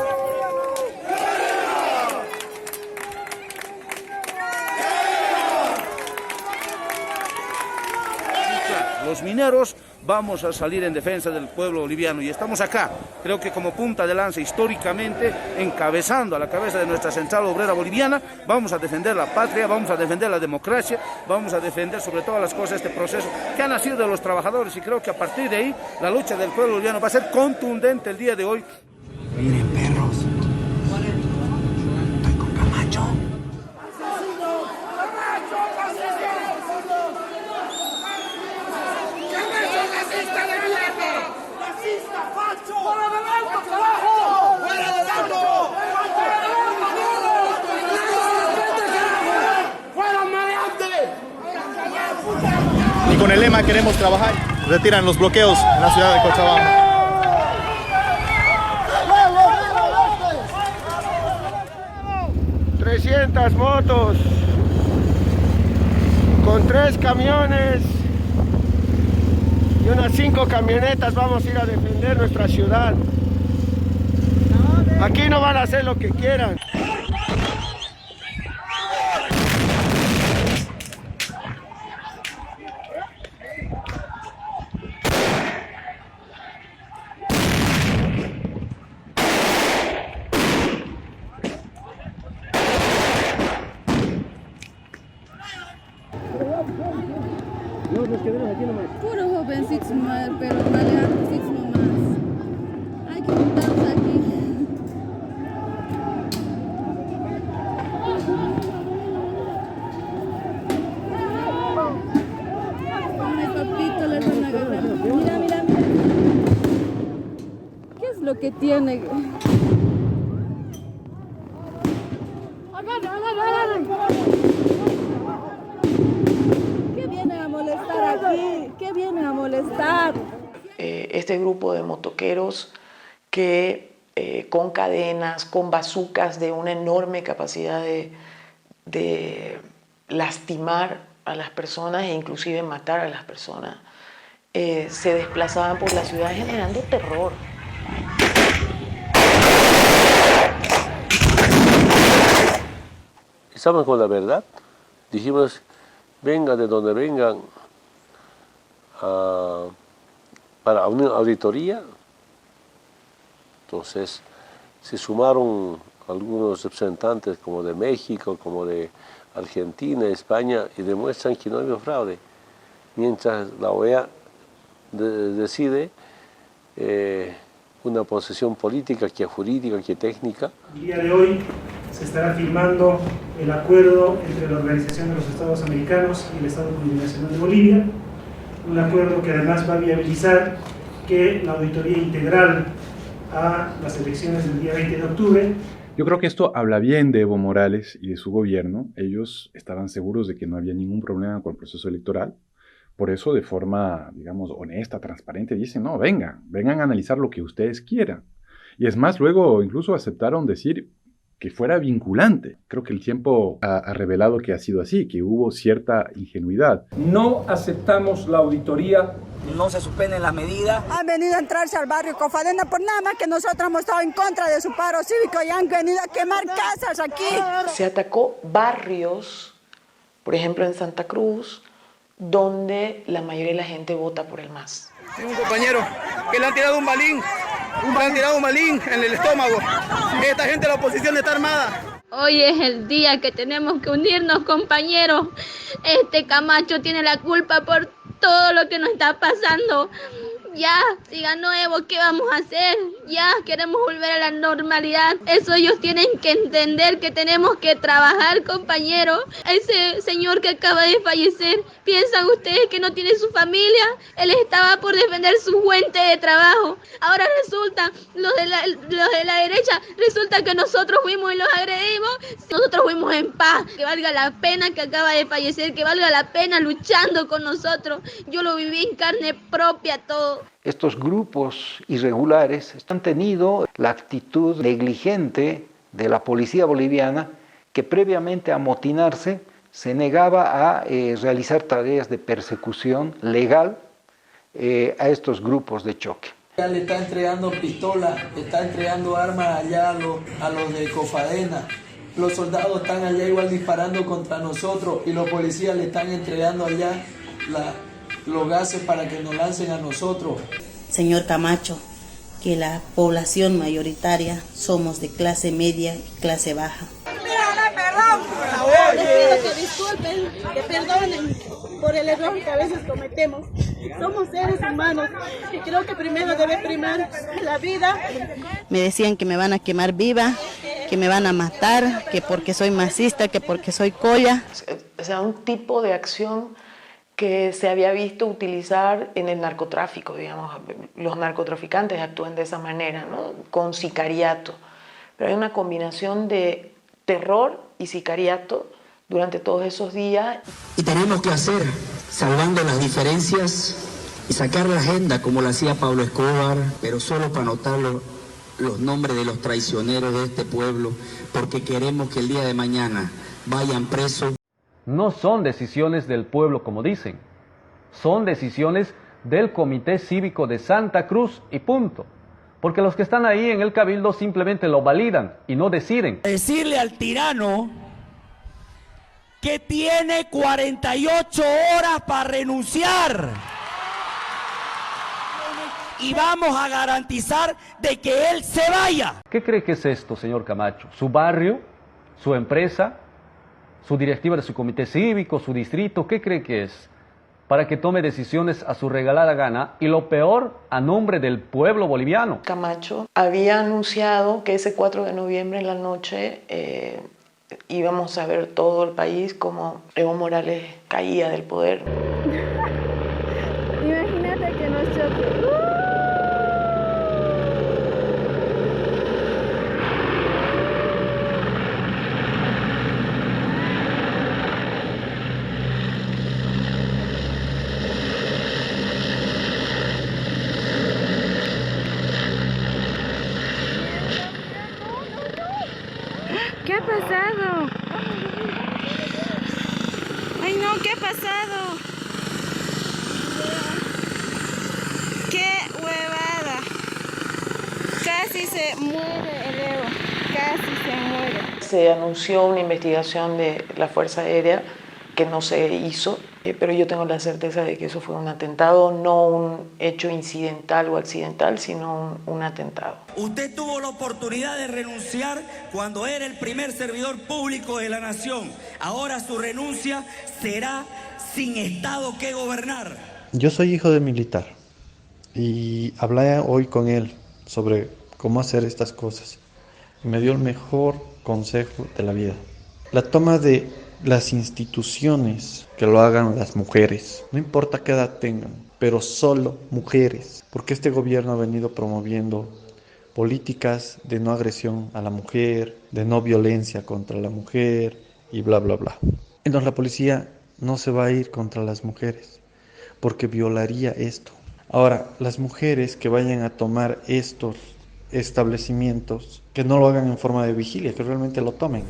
Los mineros vamos a salir en defensa del pueblo boliviano y estamos acá, creo que como punta de lanza históricamente, encabezando a la cabeza de nuestra central obrera boliviana, vamos a defender la patria, vamos a defender la democracia, vamos a defender sobre todas las cosas este proceso que ha nacido de los trabajadores y creo que a partir de ahí la lucha del pueblo boliviano va a ser contundente el día de hoy. Miren, perros, estoy con Camacho. Y con el lema queremos trabajar, retiran los bloqueos en la ciudad de Cochabamba. 300 motos con 3 camiones y unas 5 camionetas vamos a ir a defender nuestra ciudad. Aquí no van a hacer lo que quieran. Puro jovencitos, pero maleantes nomás. Hay que juntarnos aquí. Ay, papito, les van a agarrar. Mira, mira, mira. ¿Qué es lo que tiene? ¿Qué vienen a molestar aquí? ¿Qué vienen a molestar? Este grupo de motoqueros que con cadenas, con bazucas de una enorme capacidad de lastimar a las personas e inclusive matar a las personas, se desplazaban por la ciudad generando terror. Estamos con la verdad. Dijimos, vengan de donde vengan para una auditoría. Entonces se sumaron algunos representantes como de México, como de Argentina, España, y demuestran que no hay fraude. Mientras la OEA decide una posición política, que jurídica, que técnica. El día de hoy se estará firmando el acuerdo entre la Organización de los Estados Americanos y el Estado Plurinacional de Bolivia, un acuerdo que además va a viabilizar que la auditoría integral a las elecciones del día 20 de octubre. Yo creo que esto habla bien de Evo Morales y de su gobierno. Ellos estaban seguros de que no había ningún problema con el proceso electoral. Por eso, de forma, digamos, honesta, transparente, dicen, no, vengan a analizar lo que ustedes quieran. Y es más, luego incluso aceptaron decir que fuera vinculante. Creo que el tiempo ha revelado que ha sido así, que hubo cierta ingenuidad. No aceptamos la auditoría. No se suspenden las medidas. Han venido a entrarse al barrio Cofadena por nada más que nosotros hemos estado en contra de su paro cívico y han venido a quemar casas aquí. Se atacó barrios, por ejemplo en Santa Cruz, donde la mayoría de la gente vota por el MAS. Tengo un compañero que le han tirado un balín en el estómago. Esta gente de la oposición está armada. Hoy es el día que tenemos que unirnos, compañeros. Este Camacho tiene la culpa por todo lo que nos está pasando. Ya, si ganó Evo, ¿qué vamos a hacer? Ya, queremos volver a la normalidad. Eso ellos tienen que entender, que tenemos que trabajar, compañeros. Ese señor que acaba de fallecer, ¿piensan ustedes que no tiene su familia? Él estaba por defender su fuente de trabajo. Ahora resulta, los de la derecha, resulta que nosotros fuimos y los agredimos. Nosotros fuimos en paz. Que valga la pena que acaba de fallecer, que valga la pena luchando con nosotros. Yo lo viví en carne propia todo. Estos grupos irregulares han tenido la actitud negligente de la policía boliviana, que previamente a amotinarse se negaba a realizar tareas de persecución legal a estos grupos de choque. Ya le está entregando pistolas, le está entregando armas allá a los de Cofadena. Los soldados están allá igual disparando contra nosotros y los policías le están entregando allá los gases para que nos lancen a nosotros. Señor Camacho, que la población mayoritaria somos de clase media y clase baja. Les pido que disculpen, que perdonen por el error que a veces cometemos. Somos seres humanos y creo que primero debe primar la vida. Me decían que me van a quemar viva, que me van a matar, que porque soy masista, que porque soy colla. O sea, un tipo de acción que se había visto utilizar en el narcotráfico, digamos. Los narcotraficantes actúan de esa manera, ¿no? Con sicariato. Pero hay una combinación de terror y sicariato durante todos esos días. Y tenemos que hacer, salvando las diferencias y sacar la agenda como lo hacía Pablo Escobar, pero solo para anotar los nombres de los traicioneros de este pueblo, porque queremos que el día de mañana vayan presos. No son decisiones del pueblo como dicen, son decisiones del Comité Cívico de Santa Cruz y punto. Porque los que están ahí en el Cabildo simplemente lo validan y no deciden. Decirle al tirano que tiene 48 horas para renunciar. Y vamos a garantizar de que él se vaya. ¿Qué cree que es esto, señor Camacho? ¿Su barrio? ¿Su empresa? ¿Su directiva de su comité cívico? ¿Su distrito? ¿Qué cree que es? Para que tome decisiones a su regalada gana y lo peor, a nombre del pueblo boliviano. Camacho había anunciado que ese 4 de noviembre en la noche íbamos a ver todo el país como Evo Morales caía del poder. Imagínate que nosotros... ¿Qué ha pasado? Ay no, ¿qué ha pasado? ¡Qué huevada! Casi se muere el Evo, casi se muere. Se anunció una investigación de la Fuerza Aérea que no se hizo, pero yo tengo la certeza de que eso fue un atentado, no un hecho incidental o accidental, sino un atentado. Usted tuvo la oportunidad de renunciar cuando era el primer servidor público de la nación. Ahora su renuncia será sin Estado que gobernar. Yo soy hijo de militar y hablé hoy con él sobre cómo hacer estas cosas. Me dio el mejor consejo de la vida. La toma de las instituciones, que lo hagan las mujeres, no importa qué edad tengan, pero solo mujeres, porque este gobierno ha venido promoviendo políticas de no agresión a la mujer, de no violencia contra la mujer y bla bla bla. Entonces la policía no se va a ir contra las mujeres porque violaría esto. Ahora, las mujeres que vayan a tomar estos establecimientos, que no lo hagan en forma de vigilia, que realmente lo tomen.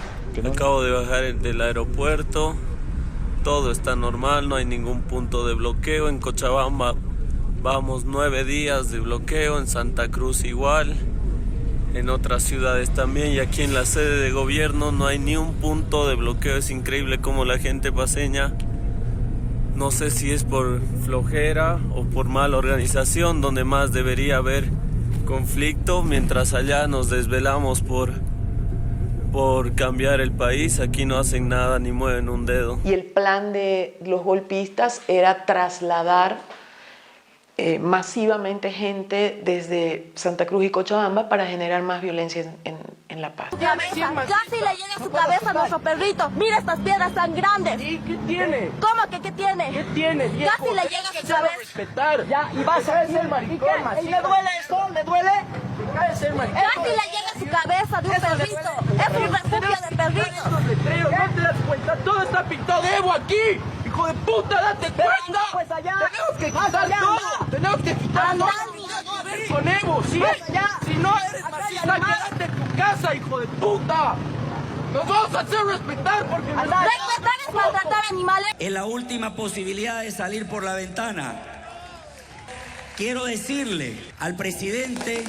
Acabo de bajar del aeropuerto, todo está normal, no hay ningún punto de bloqueo. En Cochabamba vamos 9 días de bloqueo, en Santa Cruz igual, en otras ciudades también, y aquí en la sede de gobierno no hay ni un punto de bloqueo. Es increíble cómo la gente paseña, no sé si es por flojera o por mala organización, donde más debería haber conflicto, mientras allá nos desvelamos por cambiar el país, aquí no hacen nada ni mueven un dedo. Y el plan de los golpistas era trasladar masivamente gente desde Santa Cruz y Cochabamba para generar más violencia en La Paz. Casi le llega a su cabeza a nuestro perrito. Mira estas piedras tan grandes. ¿Y qué tiene? ¿Cómo que qué tiene? ¿Qué tiene, viejo? Casi le llega a su cabeza. Respetar. Ya, y vas a ser maricón, ¿Y le duele esto? ¿Le duele? Ser maricón. Casi le llega a su cabeza de un perrito. Es un refugio de perritos. No te das cuenta, todo está pintado de Evo aquí. Hijo de puta, date cuenta. Pues allá. Tenemos que quitar todo. Tenemos que quitar todo. Con Evo, ¿sí? Si no eres marxista, quédate en tu casa, hijo de puta. Nos vamos a hacer respetar porque... Respetar es maltratar animales. Es la última posibilidad de salir por la ventana. Quiero decirle al presidente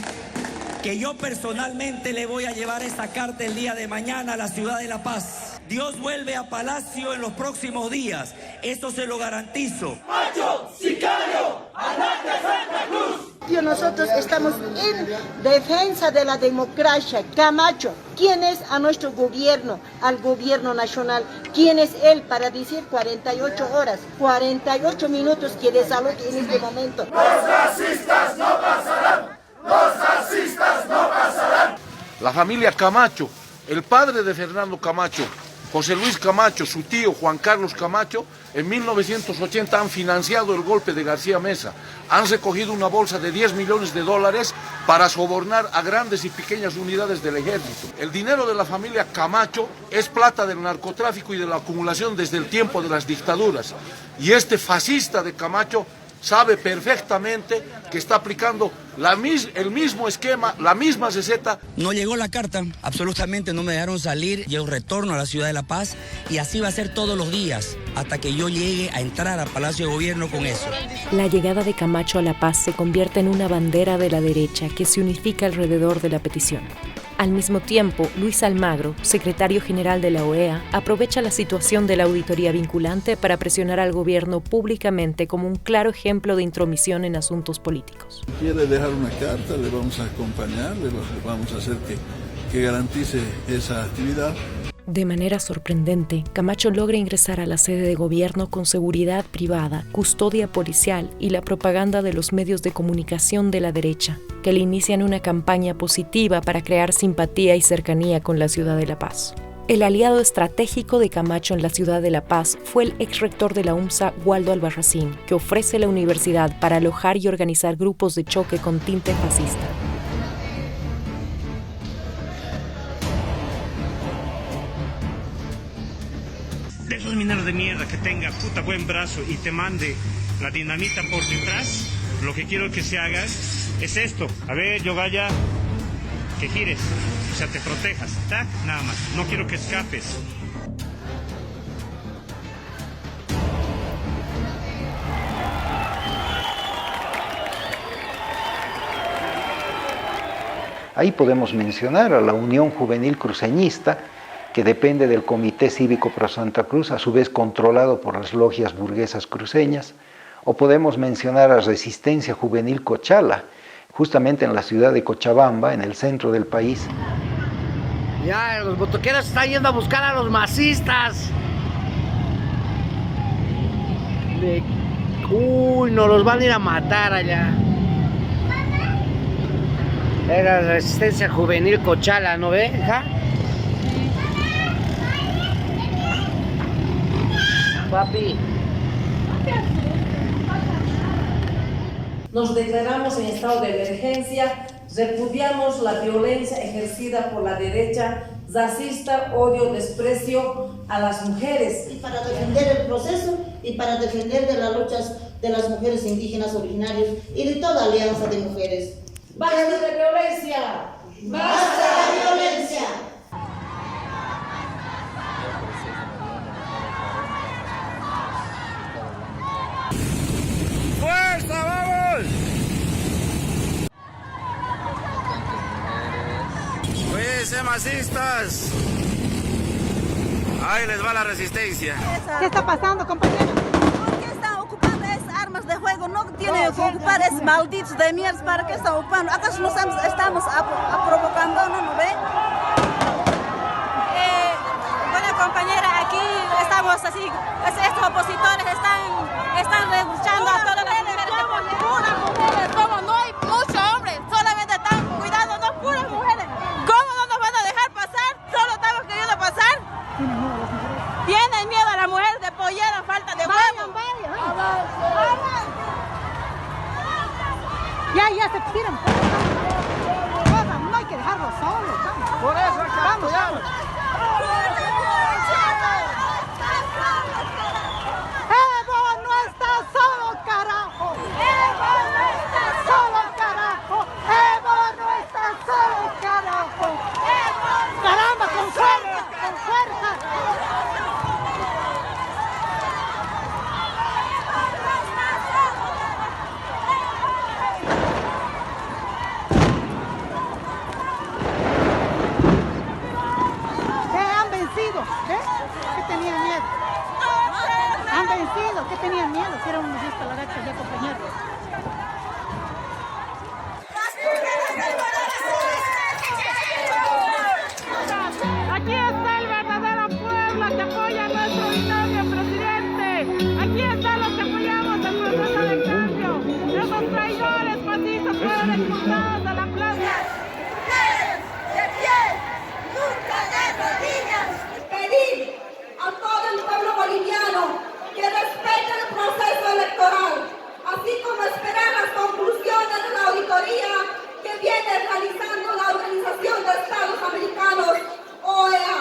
que yo personalmente le voy a llevar esta carta el día de mañana a la ciudad de La Paz. Dios vuelve a Palacio en los próximos días. Eso se lo garantizo. ¡Macho, sicario, andate a Santa Cruz! Nosotros estamos en defensa de la democracia. Camacho, ¿quién es a nuestro gobierno, al gobierno nacional? ¿Quién es él para decir 48 horas, 48 minutos que desaloje en este momento? ¡Los racistas no pasarán! ¡Los racistas no pasarán! La familia Camacho, el padre de Fernando Camacho, José Luis Camacho, su tío Juan Carlos Camacho, en 1980 han financiado el golpe de García Meza. Han recogido una bolsa de $10 millones para sobornar a grandes y pequeñas unidades del ejército. El dinero de la familia Camacho es plata del narcotráfico y de la acumulación desde el tiempo de las dictaduras. Y este fascista de Camacho sabe perfectamente que está aplicando el mismo esquema, la misma receta. No llegó la carta, absolutamente no me dejaron salir. Yo retorno a la ciudad de La Paz y así va a ser todos los días hasta que yo llegue a entrar al Palacio de Gobierno con eso. La llegada de Camacho a La Paz se convierte en una bandera de la derecha que se unifica alrededor de la petición. Al mismo tiempo, Luis Almagro, secretario general de la OEA, aprovecha la situación de la auditoría vinculante para presionar al gobierno públicamente como un claro ejemplo de intromisión en asuntos políticos. Quiere dejar una carta, le vamos a acompañar, le vamos a hacer que garantice esa actividad. De manera sorprendente, Camacho logra ingresar a la sede de gobierno con seguridad privada, custodia policial y la propaganda de los medios de comunicación de la derecha, que le inician una campaña positiva para crear simpatía y cercanía con la ciudad de La Paz. El aliado estratégico de Camacho en la ciudad de La Paz fue el exrector de la UMSA, Waldo Albarracín, que ofrece la universidad para alojar y organizar grupos de choque con tinte fascista. De esos mineros de mierda que tenga puta buen brazo y te mande la dinamita por detrás, lo que quiero que se haga es esto. A ver, Yogaya, que gires, o sea, te protejas, tac, nada más. No quiero que escapes. Ahí podemos mencionar a la Unión Juvenil Cruceñista, que depende del Comité Cívico Pro Santa Cruz, a su vez controlado por las logias burguesas cruceñas, o podemos mencionar a Resistencia Juvenil Cochala, justamente en la ciudad de Cochabamba, en el centro del país. Ya, los motoqueros están yendo a buscar a los masistas. Uy, nos los van a ir a matar allá. Era Resistencia Juvenil Cochala, ¿no ve? ¿Ja? Papi. Nos declaramos en estado de emergencia, repudiamos la violencia ejercida por la derecha racista, odio, desprecio a las mujeres. Y para defender el proceso y para defender de las luchas de las mujeres indígenas originarias y de toda alianza de mujeres. ¡Basta de violencia! ¡Basta de violencia! ¡Fuerza, vamos! Cuídense, masistas. Ahí les va la resistencia. ¿Qué está pasando, compañero? ¿Por qué están ocupando esas armas de juego? No tiene que ocupar esos malditos de mierda. ¿Para qué están ocupando? ¿Acaso nos estamos provocando? ¿No ve? Bueno, compañera, aquí estamos así. Estos opositores están luchando a todas las mujeres. Puras mujeres, como no hay muchos hombres, solamente están cuidando, no puras mujeres. ¿Cómo no nos van a dejar pasar? Solo estamos queriendo pasar. Tienen miedo a la mujer de pollera, falta de huevo. Ya se tiran. No hay que dejarlo solo. Por eso vamos. ¡Evo no está solo, carajo! ¡Evo no está solo, carajo! ¡Evo no está solo, carajo! ¡Caramba, con fuerza, con fuerza! sido? ¿Qué tenían miedo? Si era unos dispararaches ya, compañeros. Aquí está el verdadero pueblo que apoya a nuestro binomio presidente. Aquí están los que apoyamos el proceso de cambio. Esos traidores fascistas fueron expulsados de la plaza. ¡De pie! ¡Nunca de rodillas! Pedir a todo el pueblo boliviano que respete el proceso electoral, así como esperar las conclusiones de la auditoría que viene realizando la Organización de Estados Americanos, OEA,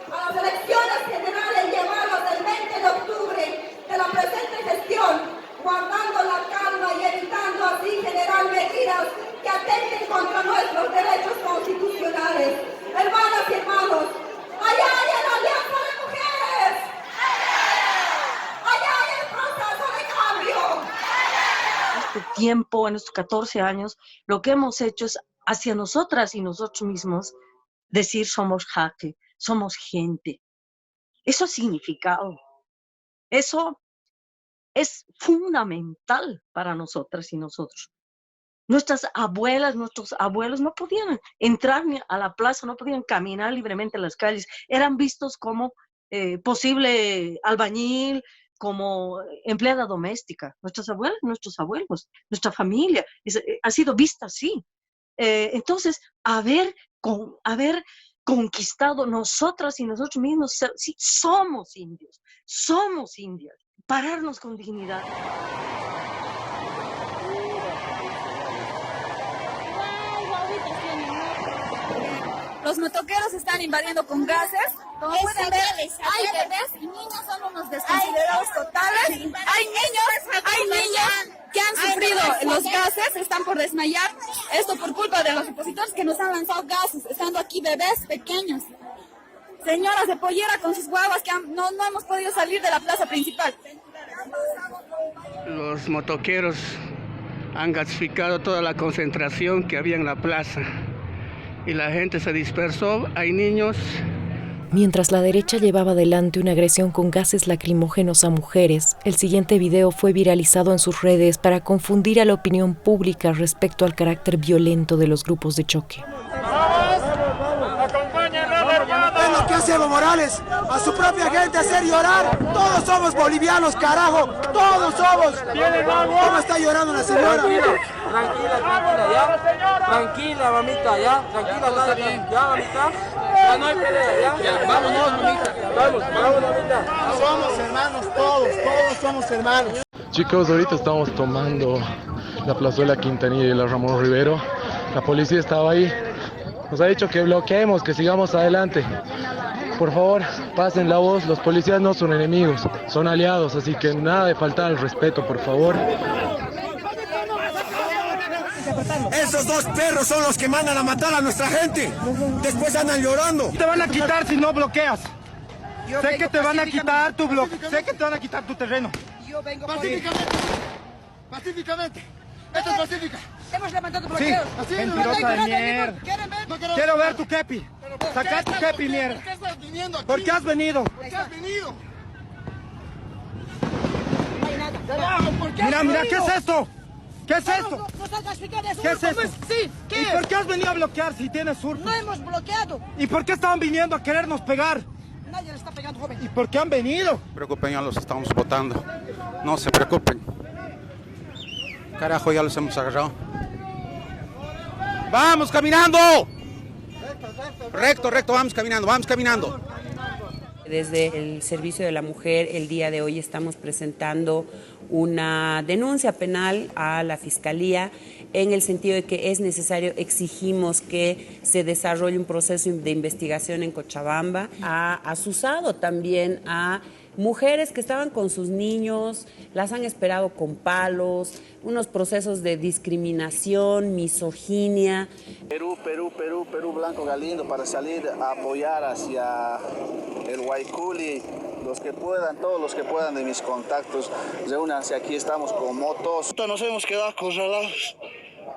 a las elecciones generales llevadas el 20 de octubre de la presente gestión, guardando la calma y evitando así generar medidas que atenten contra nuestros derechos constitucionales. Hermanas y hermanos, allá hay la Alianza de Mujeres, allá hay el proceso de cambio. Este tiempo, en estos 14 años, lo que hemos hecho es hacia nosotras y nosotros mismos decir somos jaque, somos gente. Eso ha significado. Eso es fundamental para nosotras y nosotros. Nuestras abuelas, nuestros abuelos no podían entrar a la plaza, no podían caminar libremente en las calles. Eran vistos como posible albañil, como empleada doméstica. Nuestras abuelas, nuestros abuelos, nuestra familia ha sido vista así. Entonces, haber conquistado nosotras y nosotros mismos, sí, somos indios, somos indias, pararnos con dignidad. Los motoqueros están invadiendo con gases. Como pueden ver, hay bebés y niños, son unos desconsiderados totales. Hay niños que han sufrido los gases, están por desmayar. Esto por culpa de los opositores que nos han lanzado gases, estando aquí bebés pequeños. Señoras de pollera con sus guaguas que no hemos podido salir de la plaza principal. Los motoqueros han gasificado toda la concentración que había en la plaza y la gente se dispersó, hay niños. Mientras la derecha llevaba adelante una agresión con gases lacrimógenos a mujeres, el siguiente video fue viralizado en sus redes para confundir a la opinión pública respecto al carácter violento de los grupos de choque. Es lo que hace Evo Morales, a su propia gente hacer llorar. Todos somos bolivianos, carajo, todos somos. ¿Cómo está llorando la señora? Tranquila, ya. Tranquila, mamita, ya. Tranquila, ya, mamita. Ya no hay pelea, ya. Vámonos, mamita. Vamos, mamita. Somos hermanos todos somos hermanos. Chicos, ahorita estamos tomando la plazuela Quintanilla y la Ramón Rivero. La policía estaba ahí. Nos ha dicho que bloqueemos, que sigamos adelante. Por favor, pasen la voz. Los policías no son enemigos, son aliados. Así que nada de faltar al respeto, por favor. Esos dos perros son los que mandan a matar a nuestra gente. Después andan llorando. Te van a quitar si no bloqueas. Sé que te van a quitar tu bloque. Sé que te van a quitar tu terreno. Yo vengo pacíficamente. Pacíficamente. Esto es pacífica. Hemos levantado bloqueos. Sí, mentirosa de mierda. Quiero ver tu kepi. Saca tu kepi, mierda. ¿Por qué has venido? ¿Por qué has venido? No hay nada. Mira, ¿qué es esto? ¿Qué es esto? ¿Qué es esto? Sí, ¿qué ¿Y por qué has venido a bloquear si tienes surco? No hemos bloqueado. ¿Y por qué estaban viniendo a querernos pegar? Nadie le está pegando, joven. ¿Y por qué han venido? No se preocupen, ya los estamos votando. No se preocupen. Carajo, ya los hemos agarrado. ¡Vamos caminando! Recto, vamos caminando. Desde el Servicio de la Mujer, el día de hoy estamos presentando una denuncia penal a la Fiscalía en el sentido de que es necesario, exigimos que se desarrolle un proceso de investigación en Cochabamba. Ha asusado también a mujeres que estaban con sus niños, las han esperado con palos, unos procesos de discriminación, misoginia. Perú, Blanco Galindo, para salir a apoyar hacia el Guayculi. Los que puedan, todos los que puedan de mis contactos, reúnanse, aquí estamos con motos. Nos hemos quedado acorralados.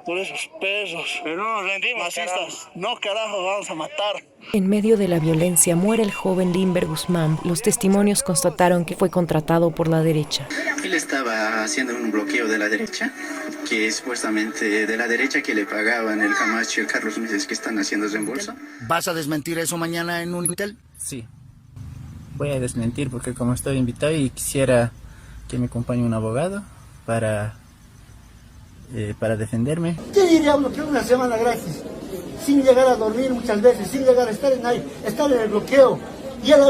por esos perros. Pero no nos rendimos, masistas. No, carajo, vamos a matar. En medio de la violencia muere el joven Limber Guzmán. Los testimonios constataron que fue contratado por la derecha. Él estaba haciendo un bloqueo de la derecha, que es supuestamente de la derecha que le pagaban el Camacho y el Carlos Meses que están haciendo reembolso. ¿Vas a desmentir eso mañana en Unitel? Sí, voy a desmentir porque como estoy invitado y quisiera que me acompañe un abogado para defenderme. ¿Qué diría uno que una semana gratis? Sin llegar a dormir muchas veces, sin llegar a estar estar en el bloqueo. Y él,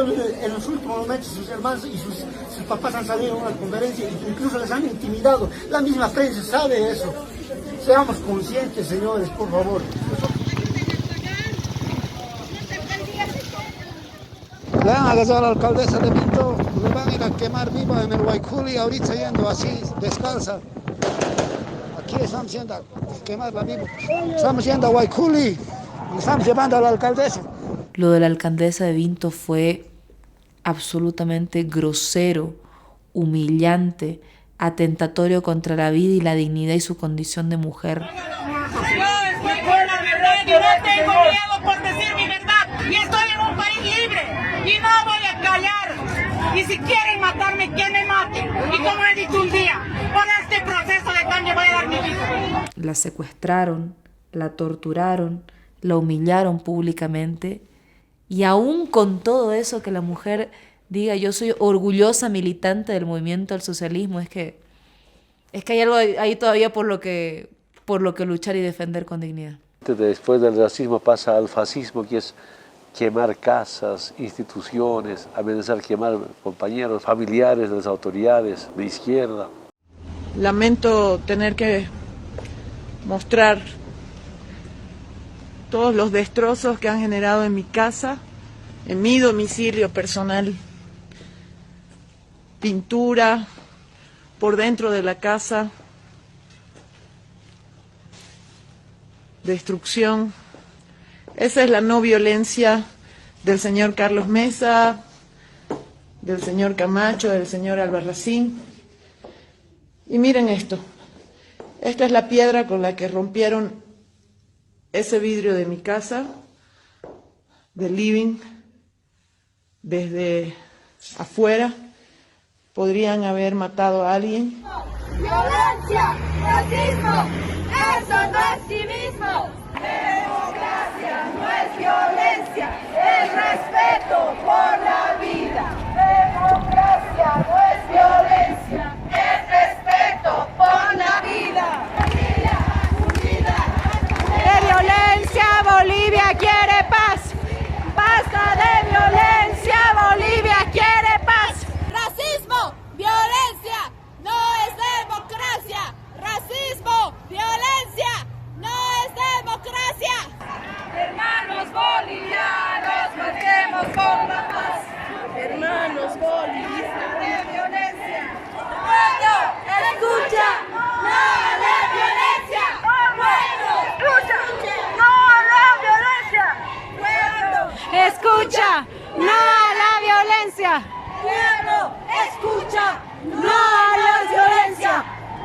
en los últimos momentos sus hermanos y sus papás han salido a una conferencia e incluso les han intimidado. La misma prensa sabe eso. Seamos conscientes, señores, por favor. Le han agarrado a la alcaldesa de Vinto, le van a ir a quemar viva en el Guayculi, ahorita yendo así, descalza. Aquí estamos yendo a quemarla viva. Estamos yendo a Guayculi, estamos llevando a la alcaldesa. Lo de la alcaldesa de Vinto fue absolutamente grosero, humillante, atentatorio contra la vida y la dignidad y su condición de mujer. Yo no tengo miedo por decir mi verdad y estoy en un país libre y no voy a callar. Y si quieren matarme, que me maten. Y como he dicho un día, por este proceso de cambio voy a dar mi vida. La secuestraron, la torturaron, la humillaron públicamente y aún con todo eso que la mujer diga yo soy orgullosa militante del movimiento al socialismo, es que hay algo ahí todavía por lo que luchar y defender con dignidad. Después del racismo pasa al fascismo, que es quemar casas, instituciones, amenazar quemar compañeros, familiares de las autoridades de izquierda. Lamento tener que mostrar todos los destrozos que han generado en mi casa, en mi domicilio personal. Pintura por dentro de la casa, destrucción. Esa es la no violencia del señor Carlos Mesa, del señor Camacho, del señor Albarracín. Y miren esto, esta es la piedra con la que rompieron ese vidrio de mi casa, del living, desde afuera. Podrían haber matado a alguien. Violencia, racismo, eso no es civismo. Democracia no es violencia, es respeto por la vida. Democracia no es violencia, es respeto por la vida. De violencia, Bolivia quiere paz. Basta de violencia, Bolivia quiere paz. Racismo, violencia, no es democracia. Racismo, violencia, no es democracia. Hermanos bolivianos, marchemos por la paz. Hermanos bolivianos, de violencia. Pueblo, escucha, no a la violencia. Pueblo, escucha, no a la violencia. Pueblo, escucha, no a la violencia. Pueblo, escucha, no a la violencia.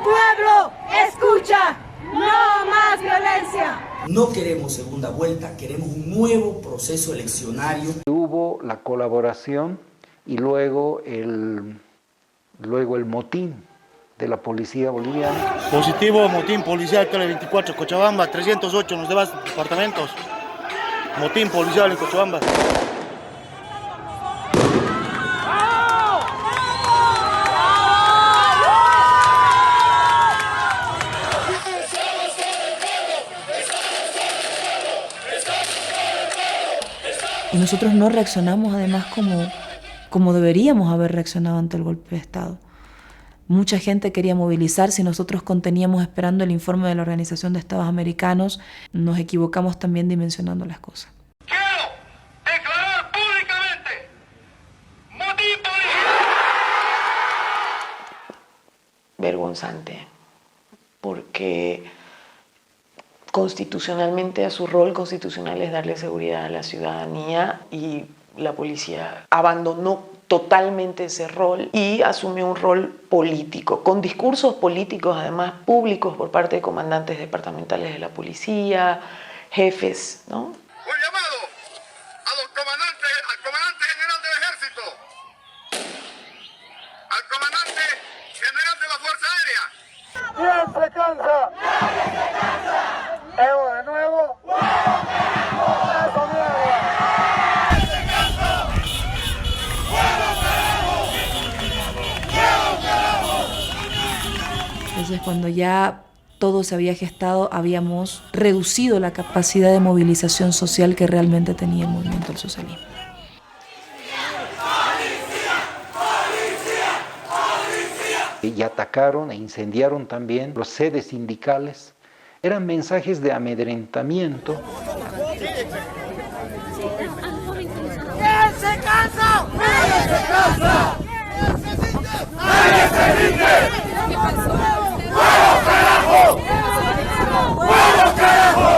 Pueblo, escucha, no más violencia. No queremos segunda vuelta, queremos un nuevo proceso eleccionario. Hubo la colaboración y luego el motín de la policía boliviana. Positivo, motín policial, Tele 24, Cochabamba, 308 en los demás departamentos. Motín policial en Cochabamba. Y nosotros no reaccionamos además como deberíamos haber reaccionado ante el golpe de Estado. Mucha gente quería movilizarse y nosotros conteníamos esperando el informe de la Organización de Estados Americanos. Nos equivocamos también dimensionando las cosas. Quiero declarar públicamente motín policial. Vergonzante, porque constitucionalmente a su rol constitucional es darle seguridad a la ciudadanía y la policía abandonó totalmente ese rol y asumió un rol político, con discursos políticos además públicos por parte de comandantes departamentales de la policía, jefes, ¿no? Un llamado al comandante general del ejército, al comandante general de la Fuerza Aérea. ¿Quién se cansa? ¿Evo de nuevo? ¡Eso mierda! Entonces, cuando ya todo se había gestado, habíamos reducido la capacidad de movilización social que realmente tenía el movimiento del socialismo. Y atacaron e incendiaron también los sedes sindicales. Eran mensajes de amedrentamiento. ¿Quién se cansa? ¡Nadie se cansa! ¡Nadie se rinde! ¡Huevo, carajo! ¡Huevo, carajo!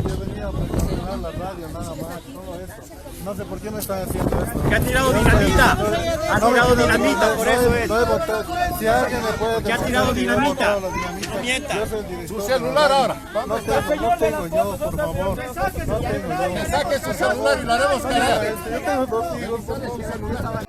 Yo venía a promocionar la radio, nada más, todo eso. No sé por qué me están haciendo esto. ¿Que ha tirado dinamita? ¿Ha tirado dinamita? Por eso es. Si alguien me puede... ¿Que ha tirado dinamita? No mienta. Su celular ahora. No tengo yo, por favor. No tengo yo. Que saque su celular y lo haremos caer. Yo tengo dos hijos, por favor.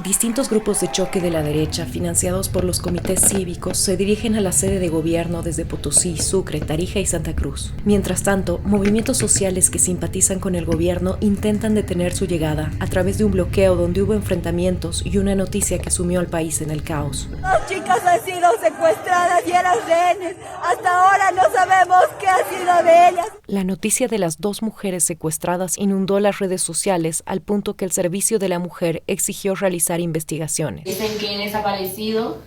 Distintos grupos de choque de la derecha, financiados por los comités cívicos, se dirigen a la sede de gobierno desde Potosí, Sucre, Tarija y Santa Cruz. Mientras tanto, movimientos sociales que simpatizan con el gobierno intentan detener su llegada a través de un bloqueo donde hubo enfrentamientos y una noticia que sumió al país en el caos. Las chicas han sido secuestradas y eran rehenes. Hasta ahora no sabemos qué ha sido de ellas. La noticia de las 2 mujeres secuestradas inundó las redes sociales al punto que el Servicio de la Mujer exigió realizar investigaciones. Dicen que he desaparecido,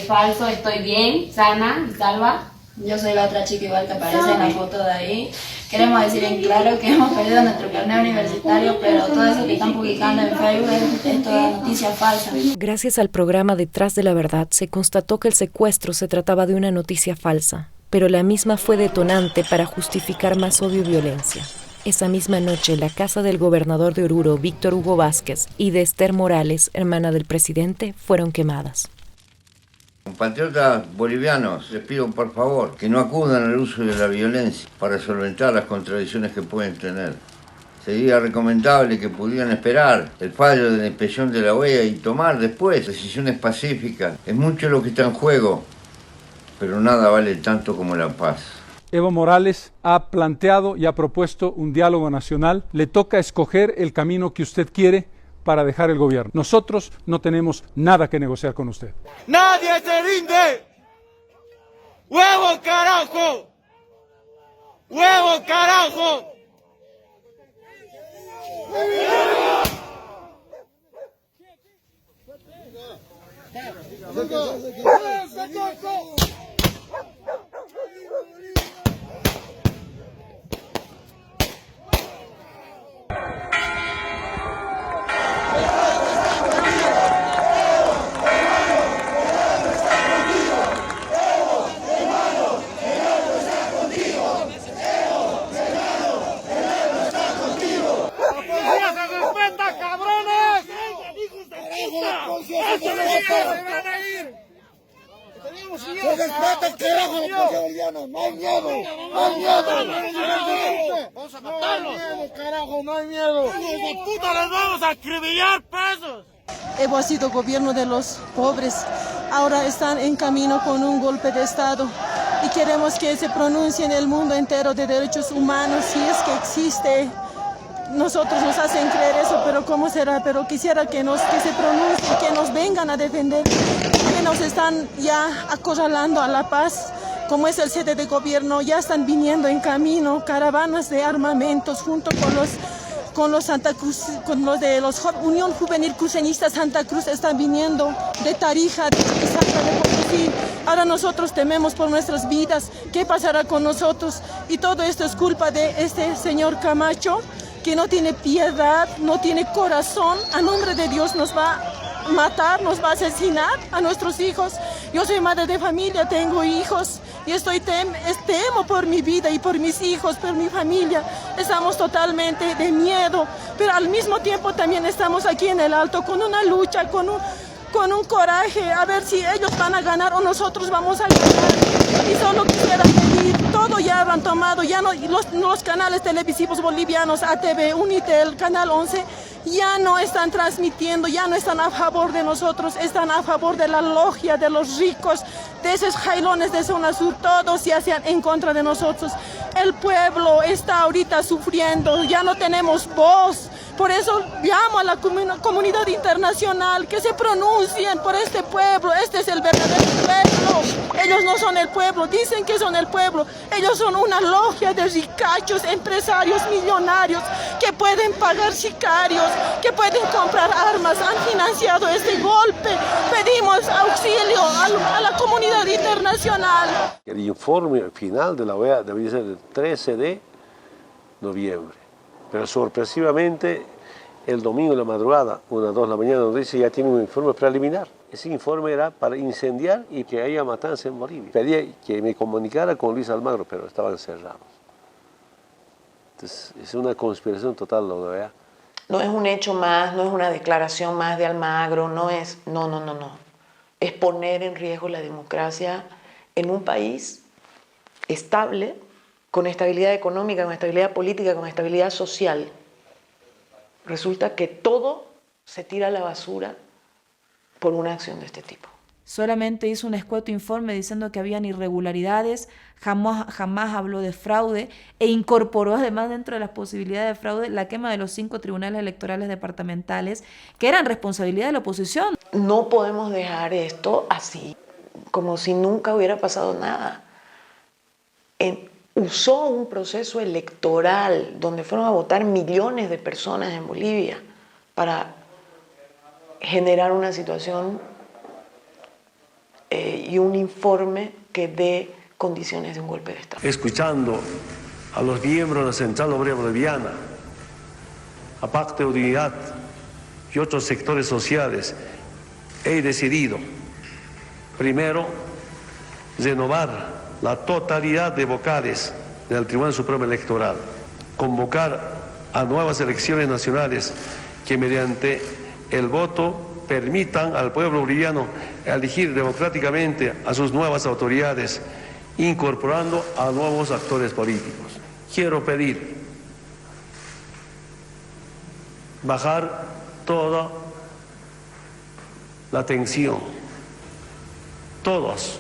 falso, estoy bien, sana y salva. Yo soy la otra chica igual que aparece en la foto de ahí. Queremos decir en claro que hemos perdido nuestro carnet universitario, pero todo eso que están publicando en Facebook es toda noticia falsa. Gracias al programa Detrás de la Verdad, se constató que el secuestro se trataba de una noticia falsa, pero la misma fue detonante para justificar más odio y violencia. Esa misma noche, la casa del gobernador de Oruro, Víctor Hugo Vázquez, y de Esther Morales, hermana del presidente, fueron quemadas. Compatriotas bolivianos, les pido por favor que no acudan al uso de la violencia para solventar las contradicciones que pueden tener. Sería recomendable que pudieran esperar el fallo de la inspección de la OEA y tomar después decisiones pacíficas. Es mucho lo que está en juego, pero nada vale tanto como la paz. Evo Morales ha planteado y ha propuesto un diálogo nacional. Le toca escoger el camino que usted quiere para dejar el gobierno. Nosotros no tenemos nada que negociar con usted. ¡Nadie se rinde! ¡Huevo, carajo! ¡Huevo, carajo! Evo ha sido gobierno de los pobres, ahora están en camino con un golpe de Estado y queremos que se pronuncie en el mundo entero de derechos humanos, si es que existe. Nosotros nos hacen creer eso, pero ¿cómo será? Pero quisiera que se pronuncie, que nos vengan a defender, que nos están ya acorralando a La Paz, como es el sede de gobierno, ya están viniendo en camino caravanas de armamentos junto con los Santa Cruz, con los de los Unión Juvenil Cruceñista Santa Cruz están viniendo de Tarija, de Chiquisaca, de Potosí. Ahora nosotros tememos por nuestras vidas, ¿qué pasará con nosotros? Y todo esto es culpa de este señor Camacho, que no tiene piedad, no tiene corazón. A nombre de Dios nos va a matar, nos va a asesinar a nuestros hijos. Yo soy madre de familia, tengo hijos y temo por mi vida y por mis hijos, por mi familia. Estamos totalmente de miedo, pero al mismo tiempo también estamos aquí en el Alto con una lucha, con un coraje, a ver si ellos van a ganar o nosotros vamos a ganar. Y solo quisiera pedir, todo ya han tomado, ya no, los canales televisivos bolivianos, ATV, Unitel, Canal 11, ya no están transmitiendo, ya no están a favor de nosotros, están a favor de la logia, de los ricos, de esos jailones de zona sur, todos se hacen en contra de nosotros. El pueblo está ahorita sufriendo, ya no tenemos voz. Por eso llamo a la comunidad internacional que se pronuncien por este pueblo. Este es el verdadero pueblo. Ellos no son el pueblo, dicen que son el pueblo. Ellos son una logia de ricachos, empresarios millonarios que pueden pagar sicarios, que pueden comprar armas. Han financiado este golpe. Pedimos auxilio a la comunidad internacional. El informe final de la OEA debería ser el 13 de noviembre. Pero sorpresivamente, el domingo en la madrugada, 1 o 2 de la mañana, nos dice ya tiene un informe preliminar. Ese informe era para incendiar y que haya matanza en Bolivia. Pedía que me comunicara con Luis Almagro, pero estaban cerrados. Entonces, es una conspiración total la OEA. No es un hecho más, no es una declaración más de Almagro, no es... No. Es poner en riesgo la democracia en un país estable, con estabilidad económica, con estabilidad política, con estabilidad social. Resulta que todo se tira a la basura por una acción de este tipo. Solamente hizo un escueto informe diciendo que habían irregularidades, jamás habló de fraude e incorporó además dentro de las posibilidades de fraude la quema de los 5 tribunales electorales departamentales que eran responsabilidad de la oposición. No podemos dejar esto así, como si nunca hubiera pasado nada. Usó un proceso electoral donde fueron a votar millones de personas en Bolivia para generar una situación y un informe que dé condiciones de un golpe de Estado. Escuchando a los miembros de la Central Obrera Boliviana, a Pacto de Unidad y otros sectores sociales, he decidido, primero, renovar la totalidad de vocales del Tribunal Supremo Electoral, convocar a nuevas elecciones nacionales que mediante el voto permitan al pueblo boliviano elegir democráticamente a sus nuevas autoridades, incorporando a nuevos actores políticos. Quiero pedir bajar toda la tensión. Todas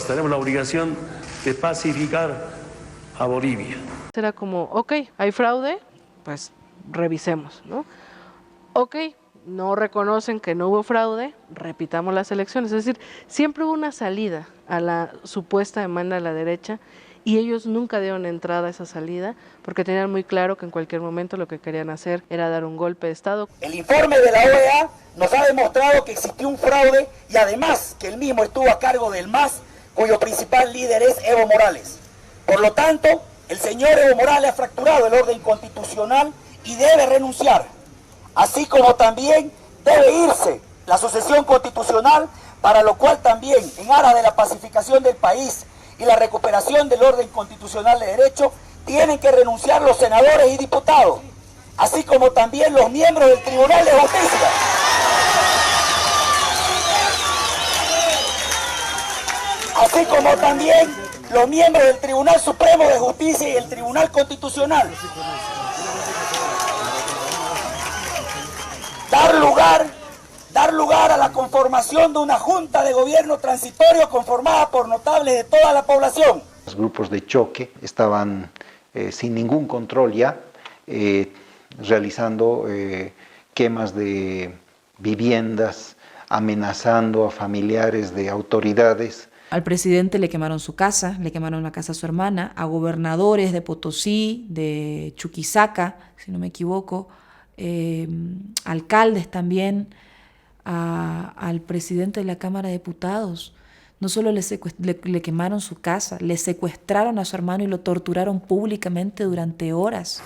tenemos la obligación de pacificar a Bolivia. Será como, ok, hay fraude, pues revisemos, ¿no? Ok, no reconocen que no hubo fraude, repitamos las elecciones. Es decir, siempre hubo una salida a la supuesta demanda de la derecha y ellos nunca dieron entrada a esa salida porque tenían muy claro que en cualquier momento lo que querían hacer era dar un golpe de Estado. El informe de la OEA nos ha demostrado que existió un fraude y además que el mismo estuvo a cargo del MAS, cuyo principal líder es Evo Morales. Por lo tanto, el señor Evo Morales ha fracturado el orden constitucional y debe renunciar, así como también debe irse la sucesión constitucional, para lo cual también, en aras de la pacificación del país y la recuperación del orden constitucional de derecho, tienen que renunciar los senadores y diputados, así como también los miembros del Tribunal de Justicia. Así como también los miembros del Tribunal Supremo de Justicia y el Tribunal Constitucional. Dar lugar a la conformación de una junta de gobierno transitorio conformada por notables de toda la población. Los grupos de choque estaban sin ningún control ya, realizando quemas de viviendas, amenazando a familiares de autoridades. Al presidente le quemaron su casa, le quemaron la casa a su hermana, a gobernadores de Potosí, de Chuquisaca, si no me equivoco, alcaldes también, al presidente de la Cámara de Diputados. No solo le quemaron su casa, le secuestraron a su hermano y lo torturaron públicamente durante horas.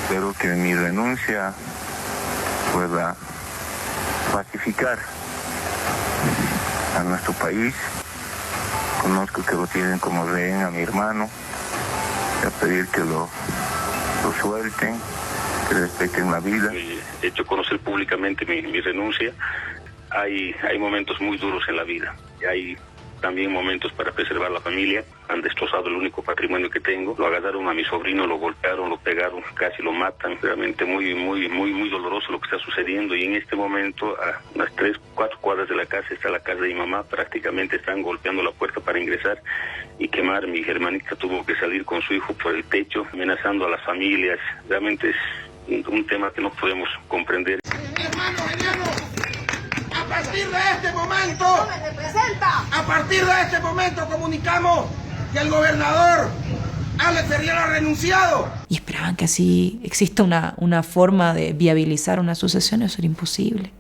Espero que mi renuncia pueda pacificar a nuestro país conozco que lo tienen como rehén a mi hermano, a pedir que lo suelten, que respeten la vida. He hecho conocer públicamente mi renuncia. Hay momentos muy duros en la vida. Hay también momentos para preservar la familia. Han destrozado el único patrimonio que tengo. Lo agarraron a mi sobrino, lo golpearon, lo pegaron, casi lo matan. Realmente muy doloroso lo que está sucediendo. Y en este momento, a unas 3-4 cuadras de la casa, está la casa de mi mamá. Prácticamente están golpeando la puerta para ingresar y quemar. Mi hermanita tuvo que salir con su hijo por el techo, amenazando a las familias. Realmente es un tema que no podemos comprender. Hermano, a partir de este momento, a partir de este momento comunicamos que el gobernador Alex Ferriera ha renunciado. Y esperaban que así exista una forma de viabilizar una sucesión. Eso era imposible.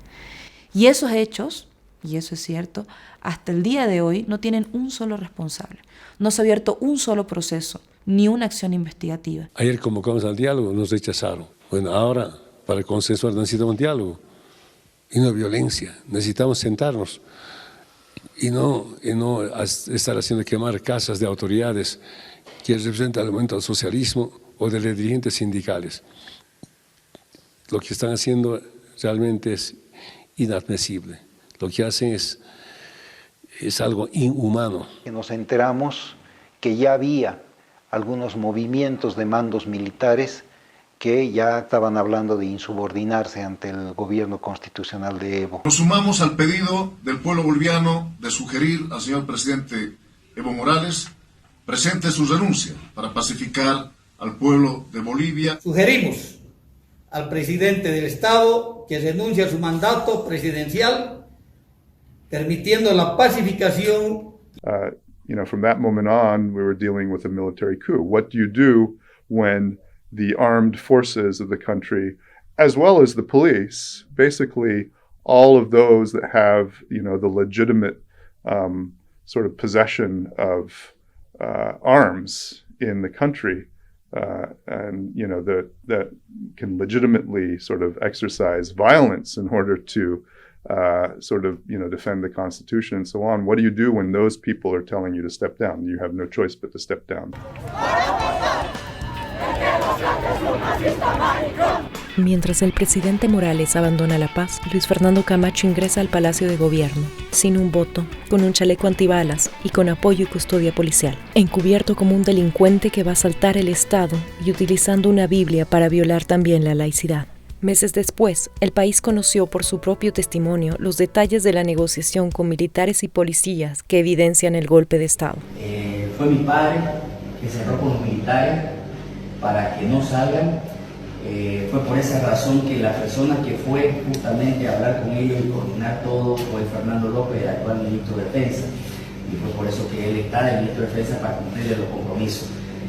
Y esos hechos, y eso es cierto, hasta el día de hoy no tienen un solo responsable. No se ha abierto un solo proceso, ni una acción investigativa. Ayer convocamos al diálogo, nos rechazaron. Bueno, ahora para consensuar necesitamos un diálogo y no violencia. Necesitamos sentarnos y no estar haciendo quemar casas de autoridades que representan el movimiento del socialismo o de los dirigentes sindicales. Lo que están haciendo realmente es inadmisible. Lo que hacen es algo inhumano. Nos enteramos que ya había algunos movimientos de mandos militares que ya estaban hablando de insubordinarse ante el gobierno constitucional de Evo. Nos sumamos al pedido del pueblo boliviano de sugerir al señor presidente Evo Morales presente su renuncia para pacificar al pueblo de Bolivia. Sugerimos al presidente del Estado que renuncie a su mandato presidencial, permitiendo la pacificación. From that moment on, we were dealing with a military coup. What do you do when the armed forces of the country, as well as the police, basically all of those that have, the legitimate sort of possession of arms in the country, and that can legitimately sort of exercise violence in order to defend the Constitution and so on. What do you do when those people are telling you to step down? You have no choice but to step down. Mientras el presidente Morales abandona La Paz, Luis Fernando Camacho ingresa al Palacio de Gobierno, sin un voto, con un chaleco antibalas y con apoyo y custodia policial, encubierto como un delincuente que va a asaltar el Estado y utilizando una Biblia para violar también la laicidad. Meses después, el país conoció por su propio testimonio los detalles de la negociación con militares y policías que evidencian el golpe de Estado. Fue mi padre que cerró con los militares para que no salgan. Fue por esa razón que la persona que fue justamente a hablar con ellos y coordinar todo fue Fernando López, el actual ministro de Defensa. Y fue por eso que él está de ministro de Defensa para cumplirle los compromisos.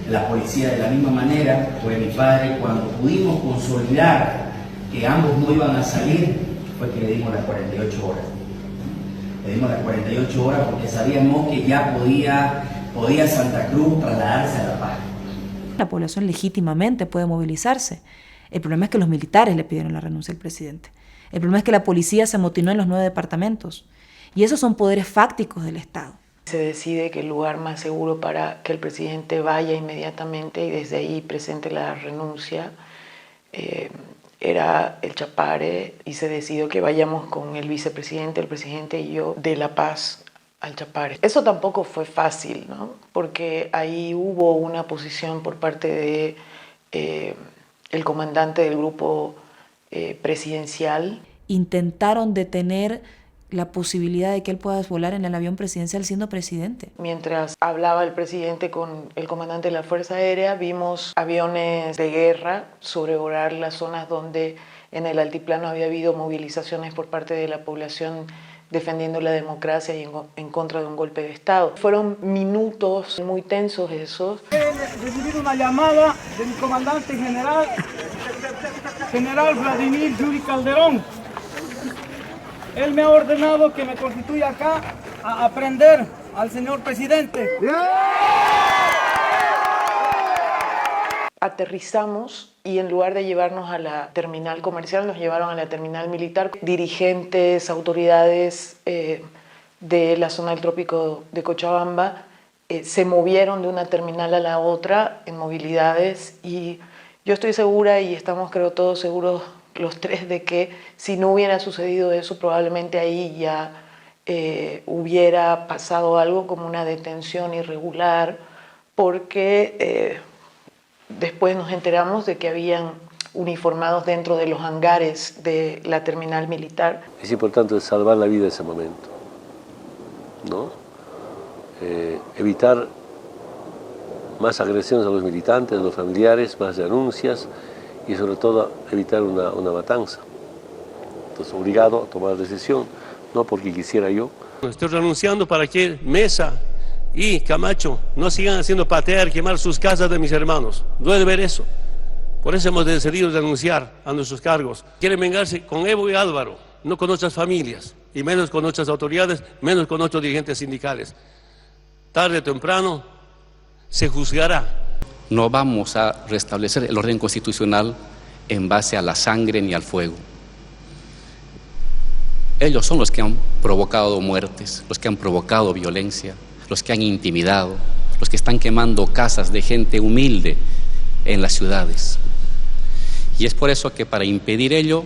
La policía de la misma manera, fue mi padre, cuando pudimos consolidar que ambos no iban a salir, fue que le dimos las 48 horas. Le dimos las 48 horas porque sabíamos que ya podía Santa Cruz trasladarse a La Paz. La población legítimamente puede movilizarse. El problema es que los militares le pidieron la renuncia al presidente. El problema es que la policía se amotinó en los 9 departamentos. Y esos son poderes fácticos del Estado. Se decide que el lugar más seguro para que el presidente vaya inmediatamente y desde ahí presente la renuncia era el Chapare, y se decidió que vayamos con el vicepresidente, el presidente y yo de La Paz al Chapare. Eso tampoco fue fácil, ¿no? Porque ahí hubo una posición por parte de el comandante del grupo presidencial. Intentaron detener la posibilidad de que él pueda volar en el avión presidencial siendo presidente. Mientras hablaba el presidente con el comandante de la Fuerza Aérea, vimos aviones de guerra sobrevolar las zonas donde en el altiplano había habido movilizaciones por parte de la población defendiendo la democracia y en contra de un golpe de Estado. Fueron minutos muy tensos esos. He recibido una llamada de mi comandante general Vladimir Yuri Calderón. Él me ha ordenado que me constituya acá a aprender al señor presidente. Aterrizamos y en lugar de llevarnos a la terminal comercial, nos llevaron a la terminal militar. Dirigentes, autoridades de la zona del trópico de Cochabamba se movieron de una terminal a la otra en movilidades, y yo estoy segura, y estamos creo todos seguros los tres, de que si no hubiera sucedido eso, probablemente ahí ya hubiera pasado algo como una detención irregular, porque después nos enteramos de que habían uniformados dentro de los hangares de la terminal militar. Es importante salvar la vida en ese momento, ¿no? Evitar más agresiones a los militantes, a los familiares, más denuncias y sobre todo evitar una matanza. Entonces, obligado a tomar decisión, no porque quisiera yo. Estoy renunciando para que Mesa y Camacho no sigan haciendo patear, quemar sus casas de mis hermanos. Duele ver eso. Por eso hemos decidido renunciar a nuestros cargos. Quieren vengarse con Evo y Álvaro, no con nuestras familias, y menos con nuestras autoridades, menos con nuestros dirigentes sindicales. Tarde o temprano se juzgará. No vamos a restablecer el orden constitucional en base a la sangre ni al fuego. Ellos son los que han provocado muertes, los que han provocado violencia, los que han intimidado, los que están quemando casas de gente humilde en las ciudades. Y es por eso que para impedir ello,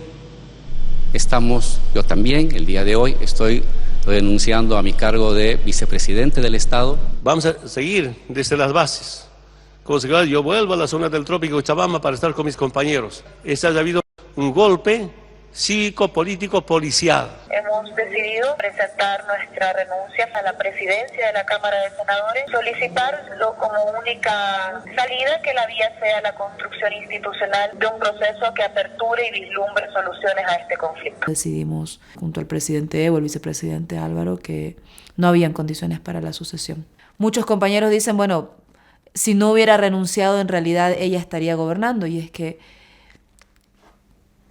yo también, el día de hoy, estoy renunciando a mi cargo de vicepresidente del Estado. Vamos a seguir desde las bases. Como secretario, yo vuelvo a la zona del trópico de Chabamba para estar con mis compañeros. Ha habido un golpe cívico, político, policial. Hemos decidido presentar nuestra renuncia a la presidencia de la Cámara de Senadores, solicitarlo como única salida, que la vía sea la construcción institucional de un proceso que aperture y vislumbre soluciones a este conflicto. Decidimos, junto al presidente Evo, el vicepresidente Álvaro, que no habían condiciones para la sucesión. Muchos compañeros dicen, bueno, si no hubiera renunciado, en realidad ella estaría gobernando, y es que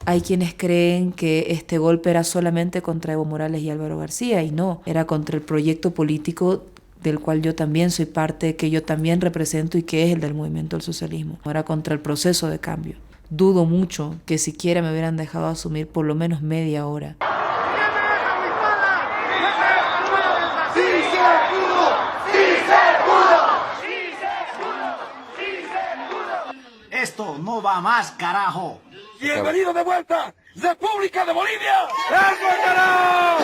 hay quienes creen que este golpe era solamente contra Evo Morales y Álvaro García, y no, era contra el proyecto político del cual yo también soy parte, que yo también represento, y que es el del movimiento del socialismo. Era contra el proceso de cambio. Dudo mucho que siquiera me hubieran dejado asumir por lo menos media hora. Esto no va más, carajo. ¡Bienvenido de vuelta! ¡República de Bolivia! ¡Eso, carajo!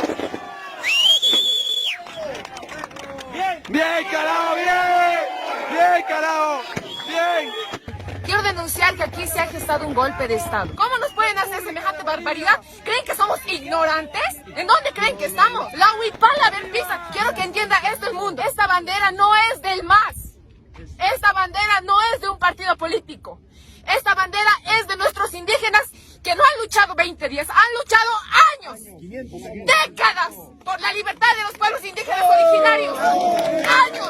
¡Bien! ¡Bien, carajo! ¡Bien! ¡Bien, carajo! ¡Bien! Quiero denunciar que aquí se ha gestado un golpe de Estado. ¿Cómo nos pueden hacer semejante barbaridad? ¿Creen que somos ignorantes? ¿En dónde creen que estamos? La huipala del pisa. Quiero que entienda esto el mundo. Esta bandera no es del MAS. Esta bandera no es de un partido político. Esta bandera es de nuestros indígenas que no han luchado 20 días, han luchado años, décadas, por la libertad de los pueblos indígenas originarios. ¡Años!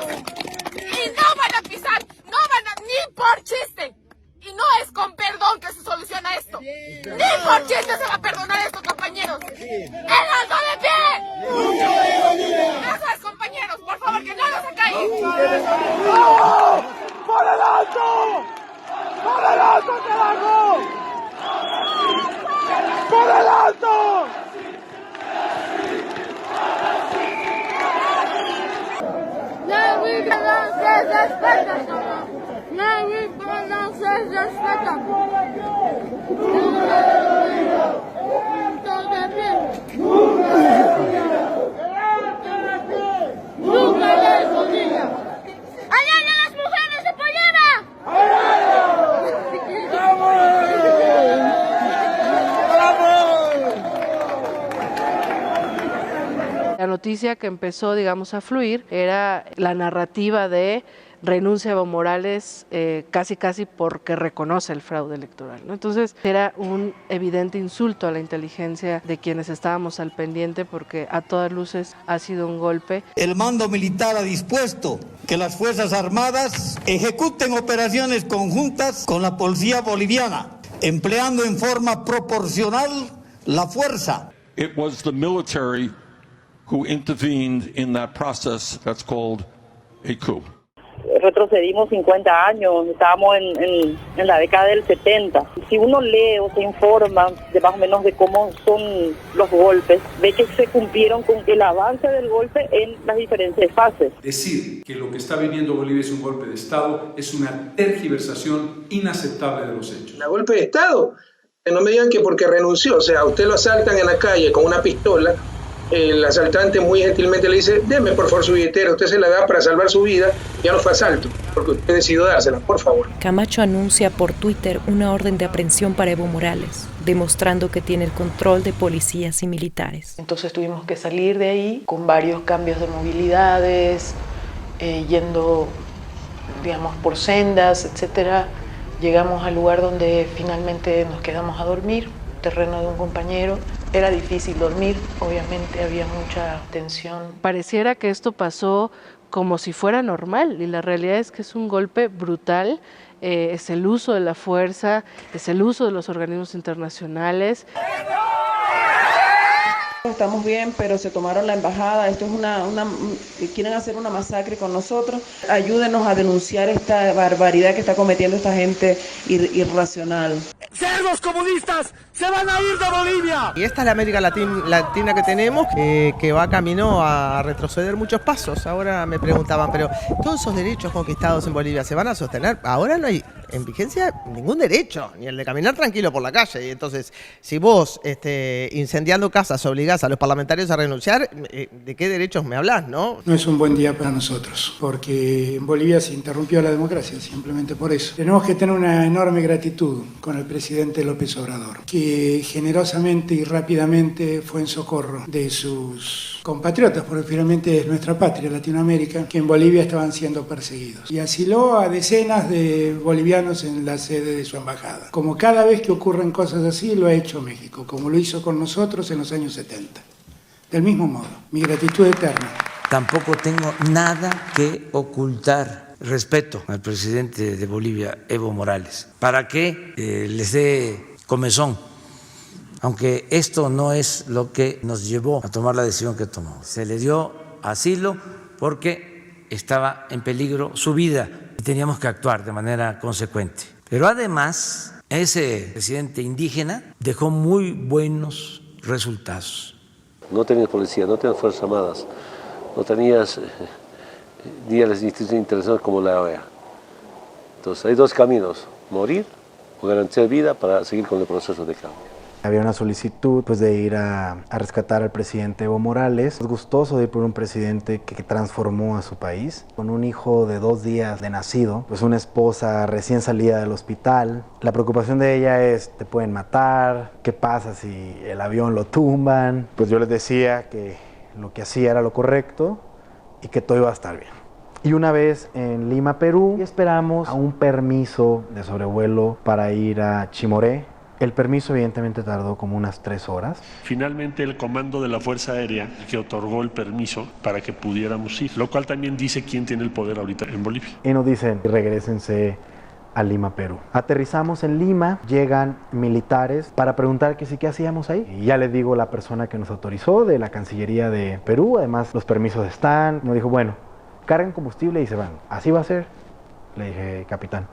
Y no van a pisar, no van a, ni por chiste. Y no es con perdón que se soluciona esto. Ni por chiste se va a perdonar esto, compañeros. ¡El alto de pie! Eso es, compañeros, por favor, que no nos acallen. ¡Por el alto! ¡Por el alto, carajo! ¡Por el alto! La vida no se respeta, señor. La vida no se respeta. ¡Nunca les olvida! ¡Allá las mujeres de Pollera! La noticia que empezó, digamos, a fluir era la narrativa de renuncia a Evo Morales casi porque reconoce el fraude electoral, ¿no? Entonces era un evidente insulto a la inteligencia de quienes estábamos al pendiente, porque a todas luces ha sido un golpe. El mando militar ha dispuesto que las Fuerzas Armadas ejecuten operaciones conjuntas con la policía boliviana, empleando en forma proporcional la fuerza. It was the military who intervened in that process that's called a coup. retrocedimos 50 años, estábamos en la década del 70. Si uno lee o se informa de más o menos de cómo son los golpes, ve que se cumplieron con el avance del golpe en las diferentes fases. Decir que lo que está viviendo Bolivia es un golpe de Estado es una tergiversación inaceptable de los hechos. ¿La golpe de Estado? No me digan que porque renunció, o sea, a usted lo asaltan en la calle con una pistola, el asaltante muy gentilmente le dice, deme por favor su billetera, usted se la da para salvar su vida, ya no fue asalto, porque usted decidió dársela, por favor. Camacho anuncia por Twitter una orden de aprehensión para Evo Morales, demostrando que tiene el control de policías y militares. Entonces tuvimos que salir de ahí con varios cambios de movilidades, yendo, digamos, por sendas, etcétera. Llegamos al lugar donde finalmente nos quedamos a dormir, terreno de un compañero. Era difícil dormir, obviamente había mucha tensión. Pareciera que esto pasó como si fuera normal y la realidad es que es un golpe brutal, es el uso de la fuerza, es el uso de los organismos internacionales. Estamos bien, pero se tomaron la embajada, esto es quieren hacer una masacre con nosotros. Ayúdenos a denunciar esta barbaridad que está cometiendo esta gente irracional. ¡Cerdos comunistas! ¡Se van a ir de Bolivia! Y esta es la América Latina que tenemos, que va camino a retroceder muchos pasos. Ahora me preguntaban, pero todos esos derechos conquistados en Bolivia se van a sostener. Ahora no hay en vigencia ningún derecho, ni el de caminar tranquilo por la calle. Y entonces, si vos incendiando casas obligás a los parlamentarios a renunciar, ¿de qué derechos me hablás, no? No es un buen día para nosotros, porque en Bolivia se interrumpió la democracia, simplemente por eso. Tenemos que tener una enorme gratitud con el presidente López Obrador, que generosamente y rápidamente fue en socorro de sus compatriotas, porque finalmente es nuestra patria, Latinoamérica, que en Bolivia estaban siendo perseguidos. Y asiló a decenas de bolivianos en la sede de su embajada. Como cada vez que ocurren cosas así, lo ha hecho México, como lo hizo con nosotros en los años 70. Del mismo modo, mi gratitud eterna. Tampoco tengo nada que ocultar. Respeto al presidente de Bolivia, Evo Morales, para que les dé comezón, aunque esto no es lo que nos llevó a tomar la decisión que tomó. Se le dio asilo porque estaba en peligro su vida y teníamos que actuar de manera consecuente. Pero además, ese presidente indígena dejó muy buenos resultados. No tenías policía, no tenías fuerzas armadas, no tenías ni a las instituciones internacionales como la OEA. Entonces hay dos caminos, morir o garantizar vida para seguir con el proceso de cambio. Había una solicitud de ir a rescatar al presidente Evo Morales. Es gustoso de ir por un presidente que transformó a su país, con un hijo de 2 días de nacido, pues una esposa recién salida del hospital. La preocupación de ella es, te pueden matar, ¿qué pasa si el avión lo tumban? Pues yo les decía que lo que hacía era lo correcto y que todo iba a estar bien. Y una vez en Lima, Perú, esperamos a un permiso de sobrevuelo para ir a Chimoré. El permiso evidentemente tardó como unas 3 horas. Finalmente el comando de la Fuerza Aérea que otorgó el permiso para que pudiéramos ir, lo cual también dice quién tiene el poder ahorita en Bolivia. Y nos dicen, regrésense a Lima, Perú. Aterrizamos en Lima, llegan militares para preguntar que sí, qué hacíamos ahí. Y ya les digo la persona que nos autorizó de la Cancillería de Perú, además los permisos están. Nos dijo, bueno, carguen combustible y se van. ¿Así va a ser? Le dije, capitán.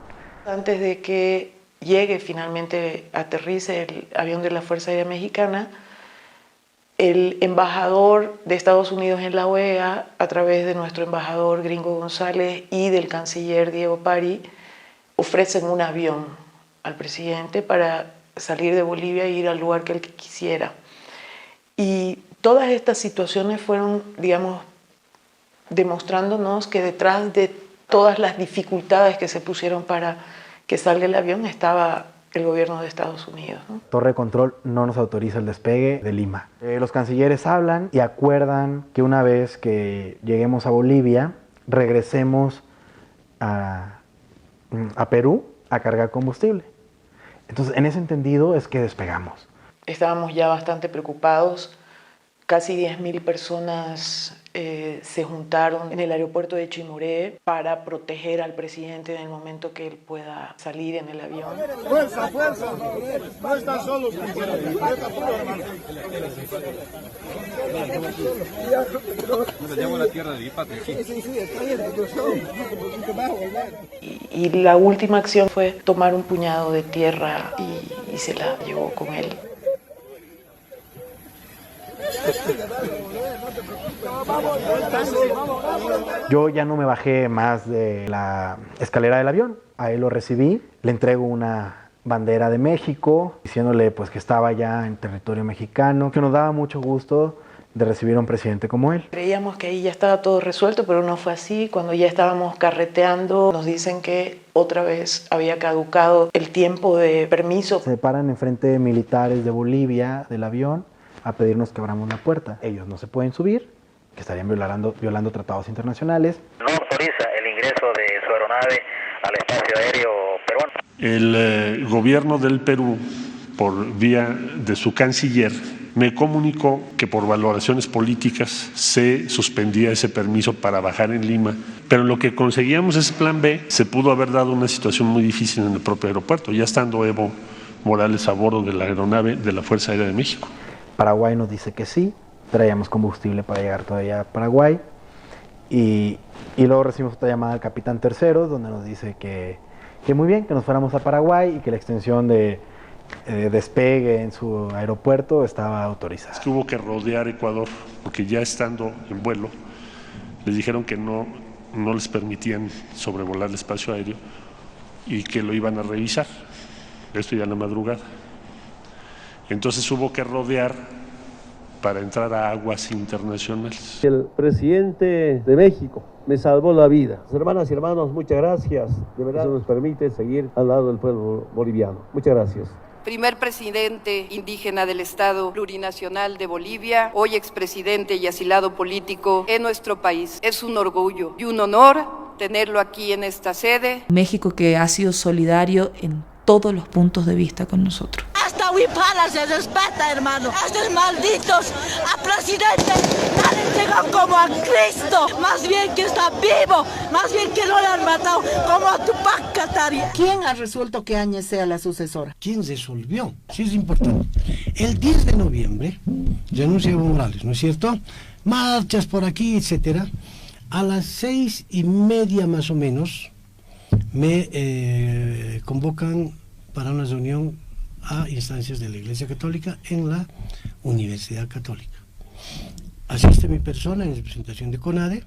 Antes de que llegue finalmente, aterrice el avión de la Fuerza Aérea Mexicana, el embajador de Estados Unidos en la OEA, a través de nuestro embajador Gringo González y del canciller Diego Pari, ofrecen un avión al presidente para salir de Bolivia e ir al lugar que él quisiera. Y todas estas situaciones fueron, digamos, demostrándonos que detrás de todas las dificultades que se pusieron para que salga el avión estaba el gobierno de Estados Unidos, ¿no? Torre de control no nos autoriza el despegue de Lima. Los cancilleres hablan y acuerdan que una vez que lleguemos a Bolivia, regresemos a Perú a cargar combustible. Entonces, en ese entendido es que despegamos. Estábamos ya bastante preocupados Casi 10.000 personas se juntaron en el aeropuerto de Chimoré para proteger al presidente en el momento que él pueda salir en el avión. ¡Fuerza, fuerza! No están solos, y la última acción fue tomar un puñado de tierra y se la llevó con él. Yo ya no me bajé más de la escalera del avión, a él lo recibí, le entrego una bandera de México, diciéndole pues que estaba ya en territorio mexicano, que nos daba mucho gusto de recibir a un presidente como él. Creíamos que ahí ya estaba todo resuelto, pero no fue así. Cuando ya estábamos carreteando, nos dicen que otra vez había caducado el tiempo de permiso. Se paran enfrente de militares de Bolivia del avión a pedirnos que abramos la puerta. Ellos no se pueden subir, que estarían violando tratados internacionales. No autoriza el ingreso de su aeronave al espacio aéreo peruano. El gobierno del Perú, por vía de su canciller, me comunicó que por valoraciones políticas se suspendía ese permiso para bajar en Lima, pero en lo que conseguíamos ese plan B, se pudo haber dado una situación muy difícil en el propio aeropuerto, ya estando Evo Morales a bordo de la aeronave de la Fuerza Aérea de México. Paraguay nos dice que sí, traíamos combustible para llegar todavía a Paraguay, y luego recibimos otra llamada del capitán Terceros, donde nos dice que muy bien, que nos fuéramos a Paraguay y que la extensión de despegue en su aeropuerto estaba autorizada. Es que hubo que rodear Ecuador, porque ya estando en vuelo, les dijeron que no les permitían sobrevolar el espacio aéreo y que lo iban a revisar, esto ya en la madrugada. Entonces hubo que rodear para entrar a aguas internacionales. El presidente de México me salvó la vida. Hermanas y hermanos, muchas gracias. De verdad, eso nos permite seguir al lado del pueblo boliviano. Muchas gracias. Primer presidente indígena del Estado Plurinacional de Bolivia, hoy expresidente y asilado político en nuestro país. Es un orgullo y un honor tenerlo aquí en esta sede. México que ha sido solidario en todos los puntos de vista con nosotros. Hasta Huipala se respeta, hermano. Estos malditos a presidente no le llegan como a Cristo. Más bien que está vivo, más bien que no le han matado como a Tupac Katari. ¿Quién ha resuelto que Áñez sea la sucesora? ¿Quién resolvió? Sí, es importante. El 10 de noviembre renuncia Evo Morales, ¿no es cierto? Marchas por aquí, etcétera. A las 6:30 más o menos me convocan para una reunión a instancias de la Iglesia Católica en la Universidad Católica. Asiste mi persona en representación de CONADE,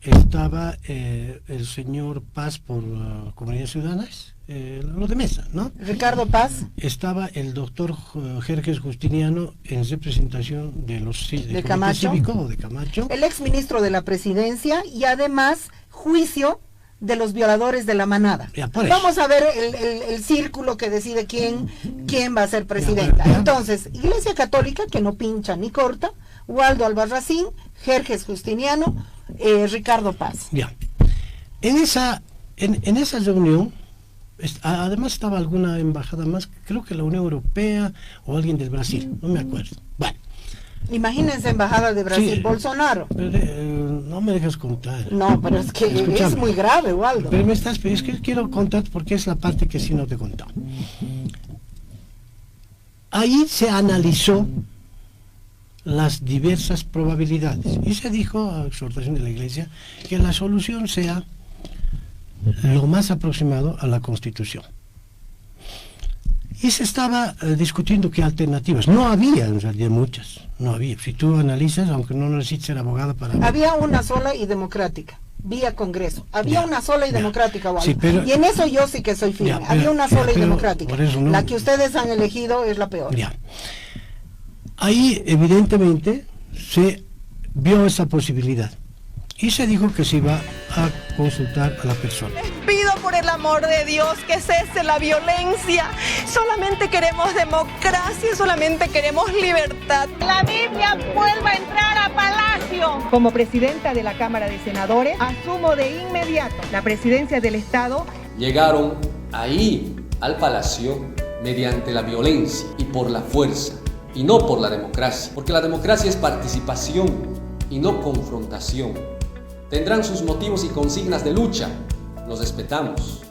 estaba el señor Paz por Comunidades Ciudadanas, lo de mesa, ¿no? Ricardo Paz. Estaba el doctor Jerjes Justiniano en representación de los de Camacho. Cívico o de Camacho. El exministro de la Presidencia y además juicio de los violadores de la manada. Vamos a ver el círculo que decide quién va a ser presidenta. Entonces, Iglesia Católica, que no pincha ni corta, Waldo Albarracín, Jerjes Justiniano, Ricardo Paz. Ya. En esa reunión, además estaba alguna embajada más, creo que la Unión Europea o alguien del Brasil, no me acuerdo. Bueno. Imagínense embajada de Brasil, sí, Bolsonaro. No me dejas contar. No, pero es que es muy grave, Waldo. Pero es que quiero contar porque es la parte que sí no te he contado. Ahí se analizó las diversas probabilidades y se dijo, a exhortación de la Iglesia, que la solución sea lo más aproximado a la Constitución. Y se estaba discutiendo qué alternativas. No había en realidad muchas, no había. Si tú analizas, aunque no necesites ser abogado para... Había una sola y democrática, vía Congreso. Había una sola y democrática, Waldo. Sí, pero, y en eso yo sí que soy firme. Había una sola y democrática. No, la que ustedes han elegido es la peor. Ya. Ahí evidentemente se vio esa posibilidad y se dijo que se iba a consultar a la persona. Les pido por el amor de Dios que cese la violencia. Solamente queremos democracia, solamente queremos libertad. La Biblia vuelva a entrar a Palacio. Como presidenta de la Cámara de Senadores, asumo de inmediato la presidencia del Estado. Llegaron ahí al Palacio mediante la violencia y por la fuerza. y no por la democracia, porque la democracia es participación y no confrontación. Tendrán sus motivos y consignas de lucha, los respetamos,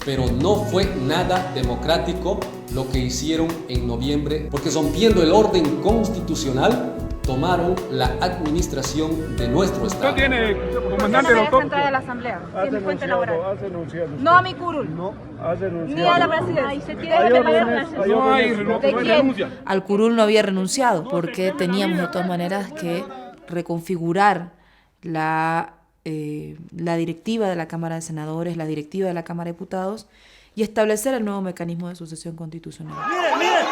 pero no fue nada democrático lo que hicieron en noviembre, porque rompiendo el orden constitucional, tomaron la administración de nuestro Estado. ¿Usted tiene, comandante, doctor? Entrada a la Asamblea. Tiene fuente laboral. Has denunciado. No a mi curul. No, has denunciado. Ni a la presidencia. No hay renuncia. Al curul no había renunciado porque teníamos de todas maneras que reconfigurar la directiva de la Cámara de Senadores, la directiva de la Cámara de Diputados y establecer el nuevo mecanismo de sucesión constitucional. Miren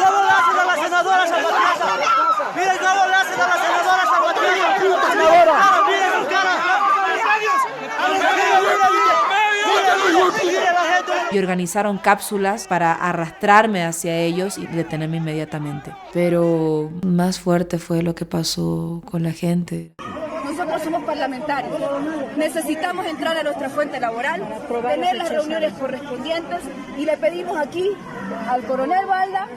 cómo le hacen a la senadora Zapatilla. Miren cómo le hacen a la senadora Zapatilla. Miren su cara. Y organizaron cápsulas para arrastrarme hacia ellos y detenerme inmediatamente. Pero más fuerte fue lo que pasó con la gente. Nosotros somos parlamentarios, necesitamos entrar a nuestra fuente laboral, tener las reuniones correspondientes y le pedimos aquí al coronel Balda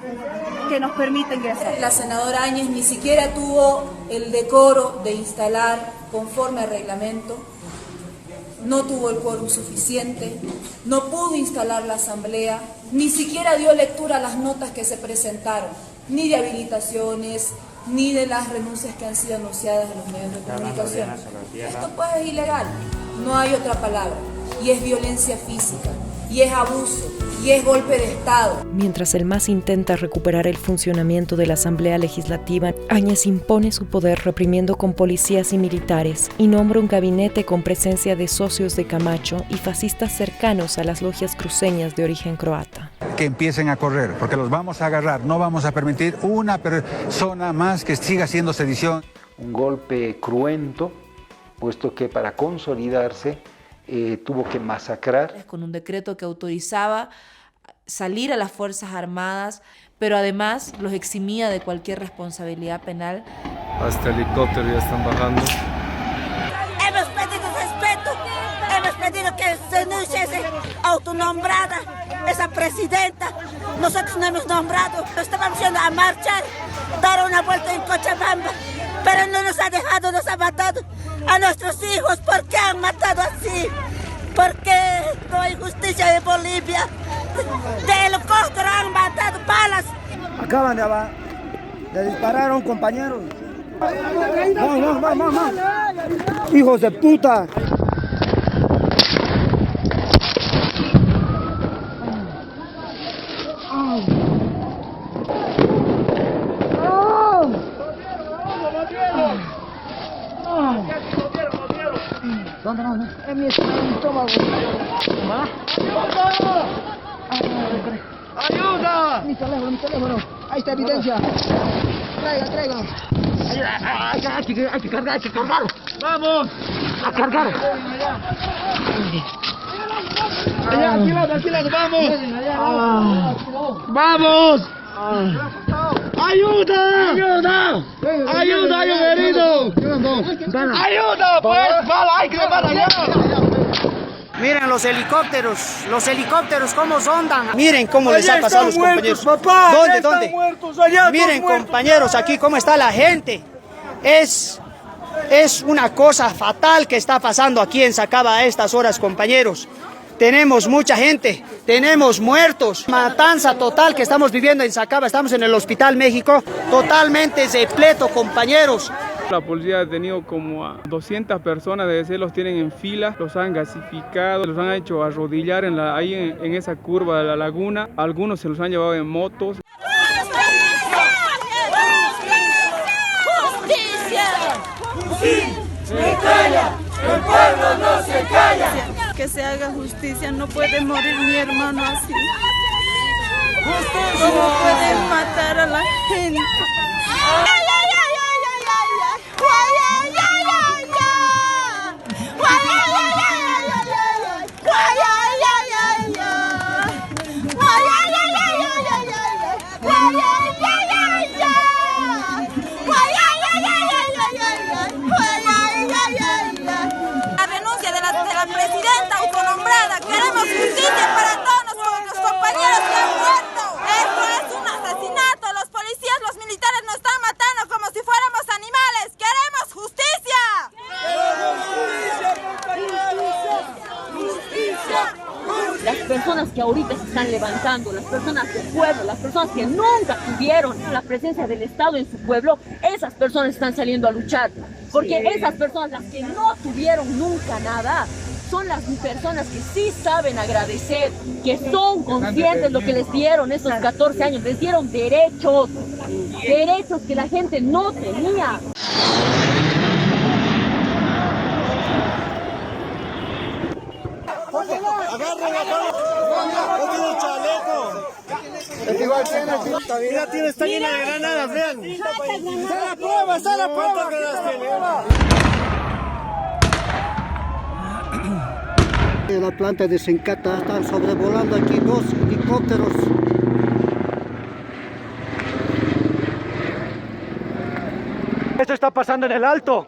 que nos permita ingresar. La senadora Áñez ni siquiera tuvo el decoro de instalar conforme al reglamento, no tuvo el quórum suficiente, no pudo instalar la asamblea, ni siquiera dio lectura a las notas que se presentaron, ni de habilitaciones, ni de las renuncias que han sido anunciadas en los medios de comunicación. Esto pues es ilegal, no hay otra palabra, y es violencia física, y es abuso, y es golpe de Estado. Mientras el MAS intenta recuperar el funcionamiento de la Asamblea Legislativa, Áñez impone su poder reprimiendo con policías y militares y nombra un gabinete con presencia de socios de Camacho y fascistas cercanos a las logias cruceñas de origen croata. Que empiecen a correr, porque los vamos a agarrar, no vamos a permitir una persona más que siga haciendo sedición. Un golpe cruento, puesto que para consolidarse tuvo que masacrar. Con un decreto que autorizaba salir a las Fuerzas Armadas, pero además los eximía de cualquier responsabilidad penal. Hasta helicóptero ya están bajando. Hemos pedido respeto, hemos pedido que se denuncie esa autonombrada, esa presidenta. Nosotros no hemos nombrado, estábamos yendo a marchar, dar una vuelta en Cochabamba, pero no nos ha dejado, nos ha matado a nuestros hijos. ¿Por qué han matado así? ¿Por qué no hay justicia en Bolivia? De helicóptero han matado balas. Acaban de disparar a un compañero. ¡Vamos! ¡Hijos de puta! ¿Dónde no? En mi estómago. ¡Ayuda! Mi teléfono. Ahí está evidencia. Traiga. Hay que cargarlo. ¡Vamos! A cargar. Alquilado, ¡vamos! ¡Ayuda! ¡Ayuda, hay un herido! ¡Ayuda, pues! ¡Hay que llevar allá! Miren los helicópteros cómo sondan. Miren cómo les ha pasado a los compañeros. Papá, ¿Dónde? Miren, compañeros, aquí cómo está la gente. Es una cosa fatal que está pasando aquí en Sacaba a estas horas, compañeros. Tenemos mucha gente, tenemos muertos, matanza total que estamos viviendo en Sacaba, estamos en el Hospital México, totalmente repleto, compañeros. La policía ha tenido como a 200 personas, los tienen en fila, los han gasificado, los han hecho arrodillar ahí en esa curva de la laguna, algunos se los han llevado en motos. ¡El pueblo no se calla! Que se haga justicia, no puede morir mi hermano así. ¡Justicia! ¿Cómo pueden matar a la gente? Presidenta autonombrada, queremos justicia para todos nuestros compañeros que han muerto. Esto es un asesinato, los policías, los militares personas que ahorita se están levantando, las personas del pueblo, las personas que nunca tuvieron la presencia del Estado en su pueblo, esas personas están saliendo a luchar. Porque esas personas, las que no tuvieron nunca nada, son las personas que sí saben agradecer, que son conscientes de lo que les dieron esos 14 años, les dieron derechos que la gente no tenía. Mira, está llena de granadas, vean. Está la prueba. En la planta de Sencata están sobrevolando aquí 2 helicópteros. Esto está pasando en el Alto.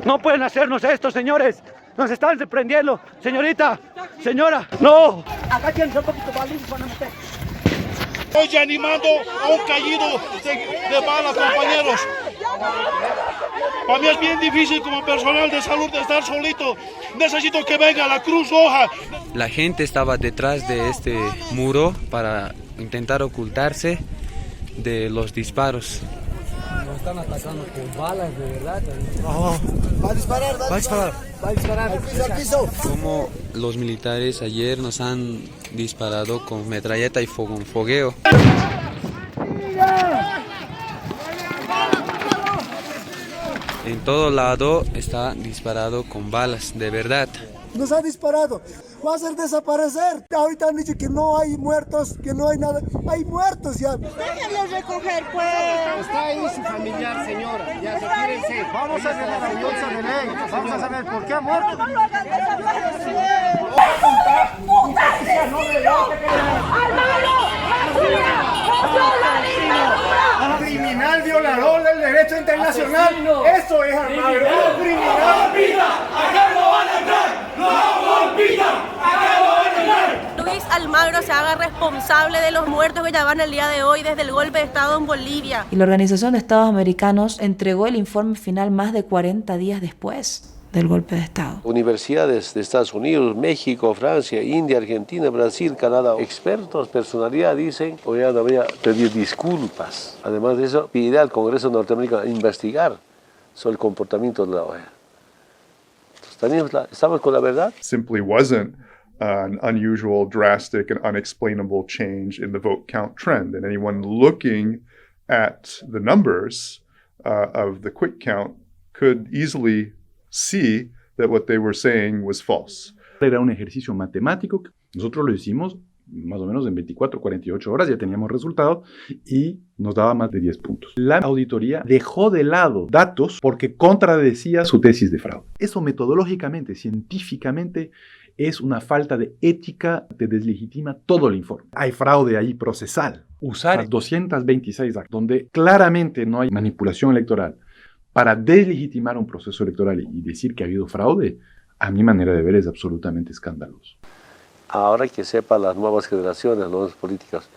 No pueden hacernos esto, señores. Nos están sorprendiendo. Señorita, señora, no. Acá tienen un poquito de balines para meter. Estoy animando a un caído de bala, compañeros. Para mí es bien difícil como personal de salud de estar solito. Necesito que venga la Cruz Roja. La gente estaba detrás de este muro para intentar ocultarse de los disparos. Nos están atacando con balas, de verdad. Va a disparar. Al piso. Como los militares ayer nos han disparado con metralleta y fogueo. En todo lado está disparado con balas, de verdad. Nos ha disparado. Va a hacer desaparecer. Ahorita han dicho que no hay muertos, que no hay nada. Hay muertos ya. Déjenlo recoger, pues. Está ahí su familiar, señora. Ya, retírense. Vamos a hacer la respuesta de ley. Vamos a saber por qué ha muerto. No lo hagan desaparecer. Criminal violador del derecho internacional. Eso es Almagro. Criminal. Acá no van a entrar. No golpitan. Acá no van a entrar. Luis Almagro se haga responsable de los muertos que ya van el día de hoy desde el golpe de Estado en Bolivia. Y la Organización de Estados Americanos entregó el informe final más de 40 días después del golpe de Estado. Universidades de Estados Unidos, México, Francia, India, Argentina, Brasil, Canadá, expertos, personalidad dicen que OEA debería pedir disculpas. Además de eso, pide al Congreso norteamericano investigar sobre el comportamiento de la OEA. ¿Estamos con la verdad? Simply wasn't an unusual, drastic, and unexplainable change in the vote count trend. And anyone looking at the numbers of the quick count could easily see that what they were saying was false. Era un ejercicio matemático. Nosotros lo hicimos más o menos en 24, 48 horas, ya teníamos resultados y nos daba más de 10 puntos. La auditoría dejó de lado datos porque contradecía su tesis de fraude. Eso metodológicamente, científicamente, es una falta de ética, te deslegitima todo el informe. Hay fraude ahí procesal. Usar 226 actos, donde claramente no hay manipulación electoral, para deslegitimar un proceso electoral y decir que ha habido fraude, a mi manera de ver es absolutamente escandaloso. Ahora que sepan las nuevas generaciones, las nuevas políticas,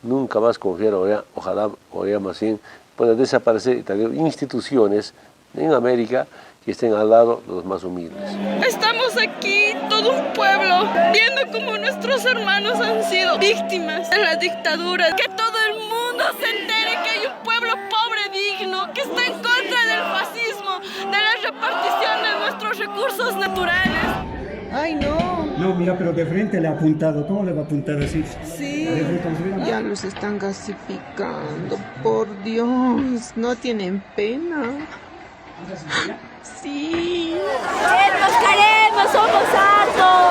nunca más confiar OEA, ojalá OEA más bien pueda desaparecer y tener instituciones en América que estén al lado de los más humildes. Estamos aquí, todo un pueblo, viendo cómo nuestros hermanos han sido víctimas de la dictadura. Que todo el mundo se entere que hay un pueblo pobre, digno, que está en contra del fascismo, de la repartición de nuestros recursos naturales. ¡Ay, no! No, mira, pero de frente le ha apuntado. ¿Cómo le va a apuntar así? Sí, ya los están gasificando. Por Dios, no tienen pena. Sí. ¡Nos queremos! ¡Somos hartos!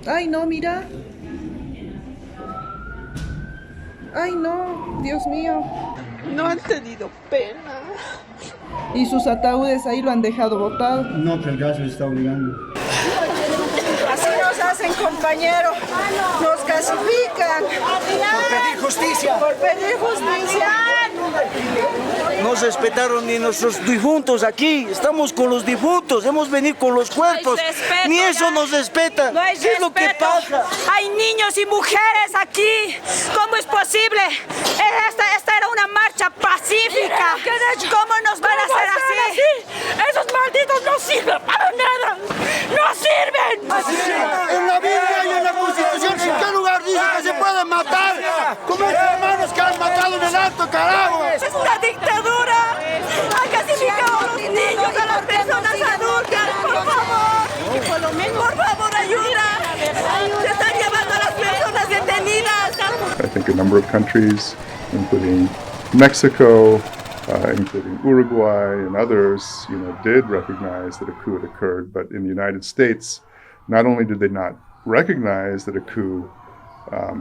Ay, no, mira. Ay, no, Dios mío. No han tenido pena. Y sus ataúdes ahí lo han dejado botado. No, que el gas le está obligando. Así nos hacen, compañero. Nos gasifican. Por pedir justicia. Por pedir justicia. No respetaron ni nuestros difuntos aquí. Estamos con los difuntos, hemos venido con los cuerpos. Respeto, ni eso nos respeta. No hay ¿Qué es lo que pasa? Hay niños y mujeres aquí. ¿Cómo es posible? Esta era una marcha pacífica. ¿Cómo nos van a hacer así? Esos malditos no sirven para nada. ¡No sirven! En la Biblia y en la Constitución, ¿en qué lugar dice que se puede matar? Como estos hermanos que han matado en el alto, carajo. Es una dictadura. Han clasificado a los niños, a las personas adultas. Por favor. Por favor, ayuda. Se están llevando a las personas detenidas. I think a number of countries, including Mexico, including Uruguay and others, did recognize that a coup had occurred. But in the United States, not only did they not recognize that a coup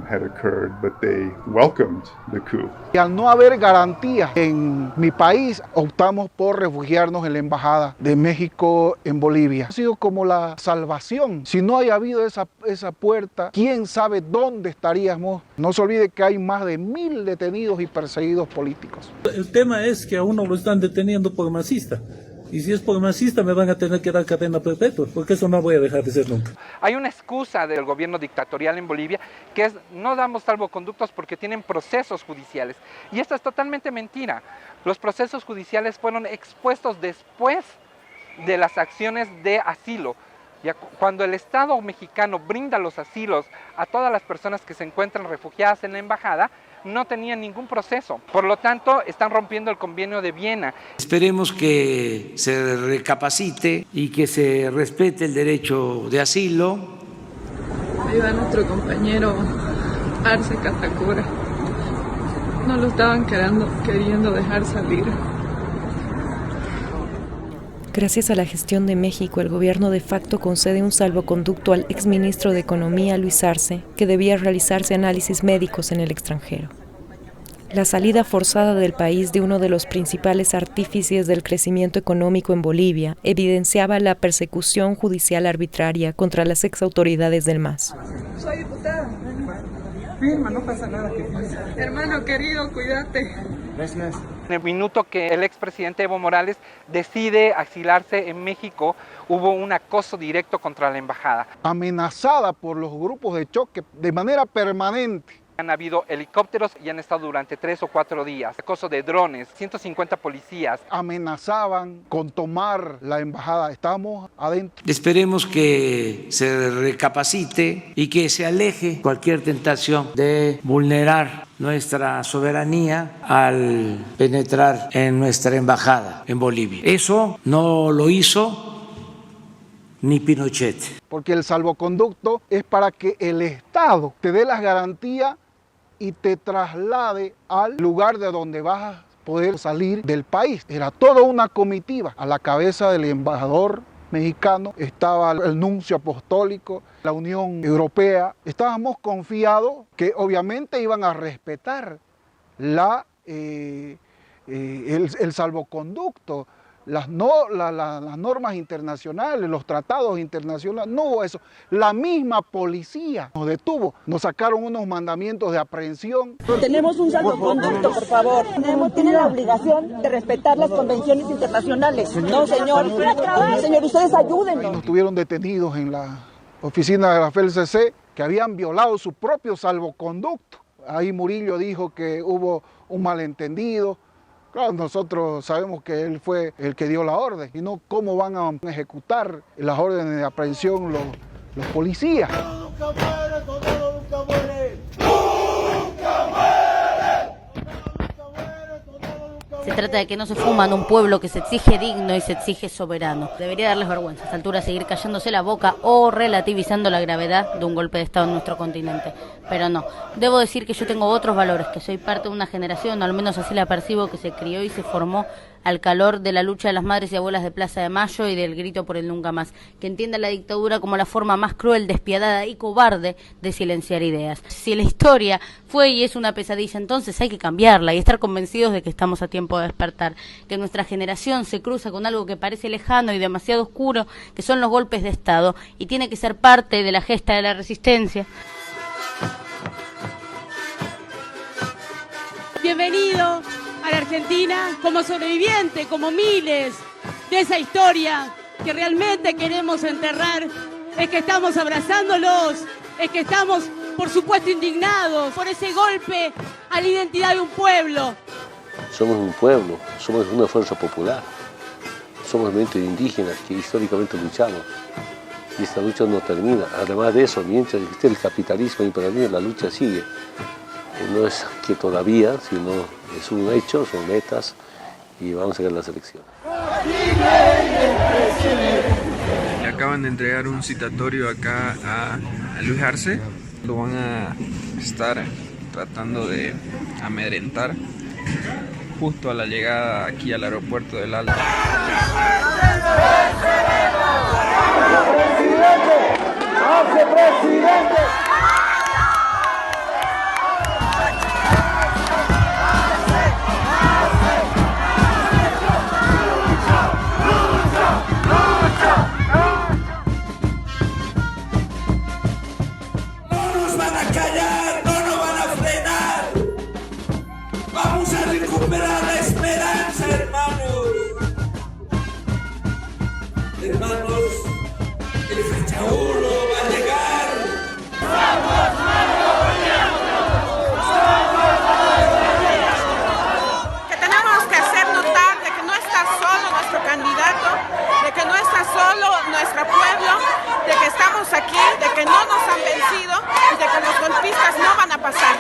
had occurred, but they welcomed the coup. Y al no haber garantías en mi país, optamos por refugiarnos en la Embajada de México en Bolivia. Ha sido como la salvación. Si no haya habido esa puerta, quién sabe dónde estaríamos. No se olvide que hay más de 1000 detenidos y perseguidos políticos. El tema es que a uno lo están deteniendo por masista. Y si es por masista me van a tener que dar cadena perpetua, porque eso no voy a dejar de ser nunca. Hay una excusa del gobierno dictatorial en Bolivia que es no damos salvoconductos porque tienen procesos judiciales. Y esto es totalmente mentira. Los procesos judiciales fueron expuestos después de las acciones de asilo. Cuando el Estado mexicano brinda los asilos a todas las personas que se encuentran refugiadas en la embajada, no tenían ningún proceso. Por lo tanto, están rompiendo el convenio de Viena. Esperemos que se recapacite y que se respete el derecho de asilo. Ahí va nuestro compañero Arce Catacora. No lo estaban queriendo dejar salir. Gracias a la gestión de México, el gobierno de facto concede un salvoconducto al exministro de Economía, Luis Arce, que debía realizarse análisis médicos en el extranjero. La salida forzada del país de uno de los principales artífices del crecimiento económico en Bolivia evidenciaba la persecución judicial arbitraria contra las exautoridades del MAS. Soy diputada. Firma, no pasa nada. Hermano querido, cuídate. Gracias. En el minuto que el expresidente Evo Morales decide asilarse en México, hubo un acoso directo contra la embajada. Amenazada por los grupos de choque de manera permanente. Han habido helicópteros y han estado durante 3 o 4 días. Acoso de drones, 150 policías. Amenazaban con tomar la embajada. Estamos adentro. Esperemos que se recapacite y que se aleje cualquier tentación de vulnerar nuestra soberanía al penetrar en nuestra embajada en Bolivia. Eso no lo hizo ni Pinochet. Porque el salvoconducto es para que el Estado te dé las garantías y te traslade al lugar de donde vas a poder salir del país. Era toda una comitiva. A la cabeza del embajador mexicano estaba el nuncio apostólico, la Unión Europea. Estábamos confiados que obviamente iban a respetar el salvoconducto, las normas internacionales, los tratados internacionales. No hubo eso. La misma policía nos detuvo, nos sacaron unos mandamientos de aprehensión. Tenemos un salvoconducto, por favor. Tienen la obligación de respetar las convenciones internacionales. No, señor. Señor, ustedes ayúdennos. Nos tuvieron detenidos en la oficina de la FELCC que habían violado su propio salvoconducto. Ahí Murillo dijo que hubo un malentendido. Claro, nosotros sabemos que él fue el que dio la orden y no cómo van a ejecutar las órdenes de aprehensión los policías. Se trata de que no se fuma en un pueblo que se exige digno y se exige soberano. Debería darles vergüenza a esta altura seguir callándose la boca o relativizando la gravedad de un golpe de Estado en nuestro continente. Pero no, debo decir que yo tengo otros valores, que soy parte de una generación, o al menos así la percibo, que se crió y se formó al calor de la lucha de las madres y abuelas de Plaza de Mayo y del grito por el nunca más, que entienda la dictadura como la forma más cruel, despiadada y cobarde de silenciar ideas. Si la historia fue y es una pesadilla, entonces hay que cambiarla y estar convencidos de que estamos a tiempo de despertar, que nuestra generación se cruza con algo que parece lejano y demasiado oscuro, que son los golpes de Estado, y tiene que ser parte de la gesta de la resistencia. Bienvenido. a la Argentina como sobreviviente, como miles de esa historia que realmente queremos enterrar, es que estamos abrazándolos, es que estamos, por supuesto, indignados por ese golpe a la identidad de un pueblo. Somos un pueblo, somos una fuerza popular, somos mente indígenas que históricamente luchamos y esta lucha no termina. Además de eso, mientras existe el capitalismo imperial, la lucha sigue. No es que todavía, sino es un hecho, son metas y vamos a ganar las elecciones. Le acaban de entregar un citatorio acá a Luis Arce. Lo van a estar tratando de amedrentar justo a la llegada aquí al aeropuerto del Alto. ¡Presidente! Recuperar la esperanza, hermanos. Hermanos, el fecha 1 va a llegar. Que tenemos que hacer notar de que no está solo nuestro candidato, de que no está solo nuestro pueblo, de que estamos aquí, de que no nos han vencido y de que los golpistas no van a pasar.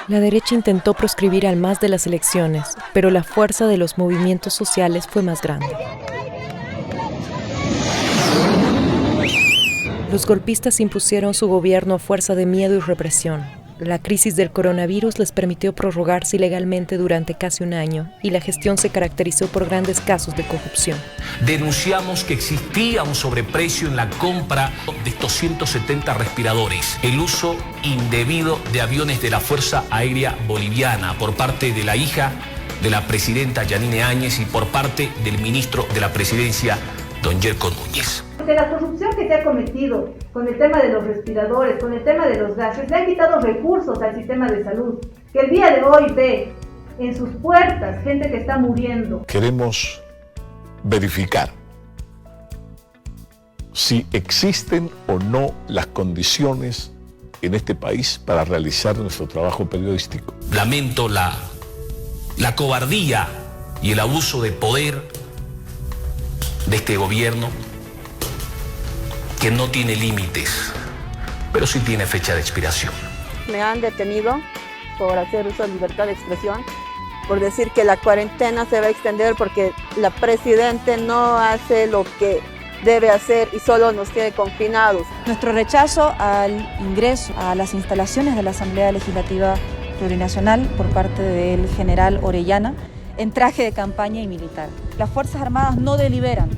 La derecha intentó proscribir al MAS de las elecciones, pero la fuerza de los movimientos sociales fue más grande. Los golpistas impusieron su gobierno a fuerza de miedo y represión. La crisis del coronavirus les permitió prorrogarse ilegalmente durante casi un año y la gestión se caracterizó por grandes casos de corrupción. Denunciamos que existía un sobreprecio en la compra de estos 170 respiradores, el uso indebido de aviones de la Fuerza Aérea Boliviana por parte de la hija de la presidenta Yanine Áñez y por parte del ministro de la Presidencia, don Yerko Núñez. De la corrupción que se ha cometido con el tema de los respiradores, con el tema de los gases, le han quitado recursos al sistema de salud, que el día de hoy ve en sus puertas gente que está muriendo. Queremos verificar si existen o no las condiciones en este país para realizar nuestro trabajo periodístico. Lamento la cobardía y el abuso de poder de este gobierno que no tiene límites, pero sí tiene fecha de expiración. Me han detenido por hacer uso de libertad de expresión, por decir que la cuarentena se va a extender porque la presidenta no hace lo que debe hacer y solo nos tiene confinados. Nuestro rechazo al ingreso a las instalaciones de la Asamblea Legislativa Plurinacional por parte del general Orellana en traje de campaña y militar. Las Fuerzas Armadas no deliberan.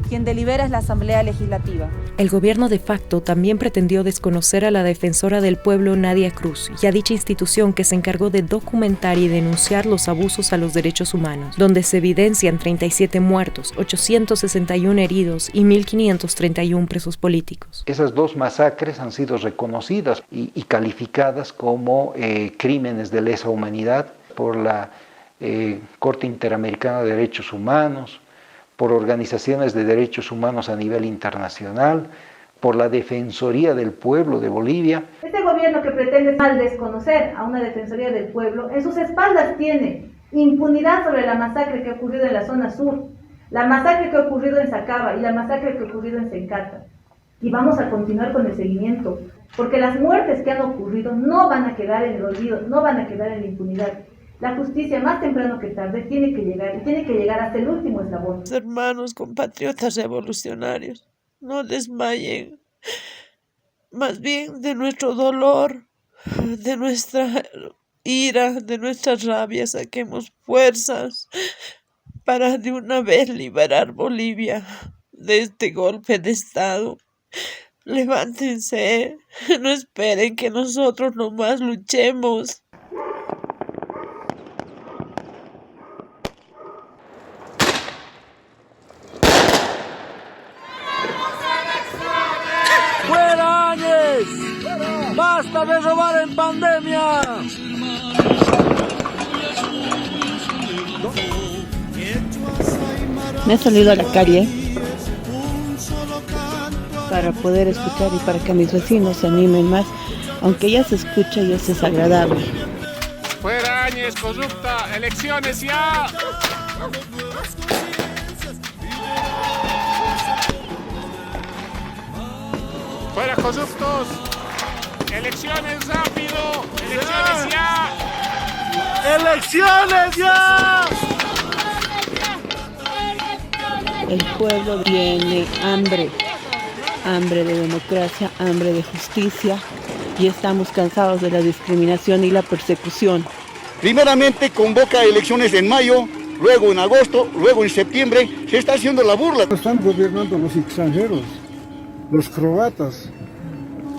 Quien delibera es la Asamblea Legislativa. El gobierno de facto también pretendió desconocer a la defensora del pueblo Nadia Cruz y a dicha institución que se encargó de documentar y denunciar los abusos a los derechos humanos, donde se evidencian 37 muertos, 861 heridos y 1.531 presos políticos. Esas dos masacres han sido reconocidas y calificadas como crímenes de lesa humanidad por la Corte Interamericana de Derechos Humanos, por organizaciones de derechos humanos a nivel internacional, por la Defensoría del Pueblo de Bolivia. Este gobierno que pretende mal desconocer a una Defensoría del Pueblo, en sus espaldas tiene impunidad sobre la masacre que ha ocurrido en la zona sur, la masacre que ha ocurrido en Sacaba y la masacre que ha ocurrido en Sencata. Y vamos a continuar con el seguimiento, porque las muertes que han ocurrido no van a quedar en el olvido, no van a quedar en la impunidad. La justicia, más temprano que tarde, tiene que llegar, y tiene que llegar hasta el último eslabón. Hermanos, compatriotas revolucionarios, no desmayen. Más bien de nuestro dolor, de nuestra ira, de nuestra rabia, saquemos fuerzas para de una vez liberar Bolivia de este golpe de Estado. Levántense, no esperen que nosotros nomás luchemos. ¡Fuera Áñez! basta de robar en pandemia. Me he salido a la calle para poder escuchar y para que mis vecinos se animen más, aunque ya se escucha y es desagradable. Fuera Áñez, corrupta, elecciones ya. Fuera corruptos, elecciones rápido, elecciones ya. ¡Elecciones ya! El pueblo tiene hambre de democracia, hambre de justicia, y estamos cansados de la discriminación y la persecución. Primeramente convoca elecciones en mayo, luego en agosto, luego en septiembre. Se está haciendo la burla. Están gobernando los extranjeros, los croatas,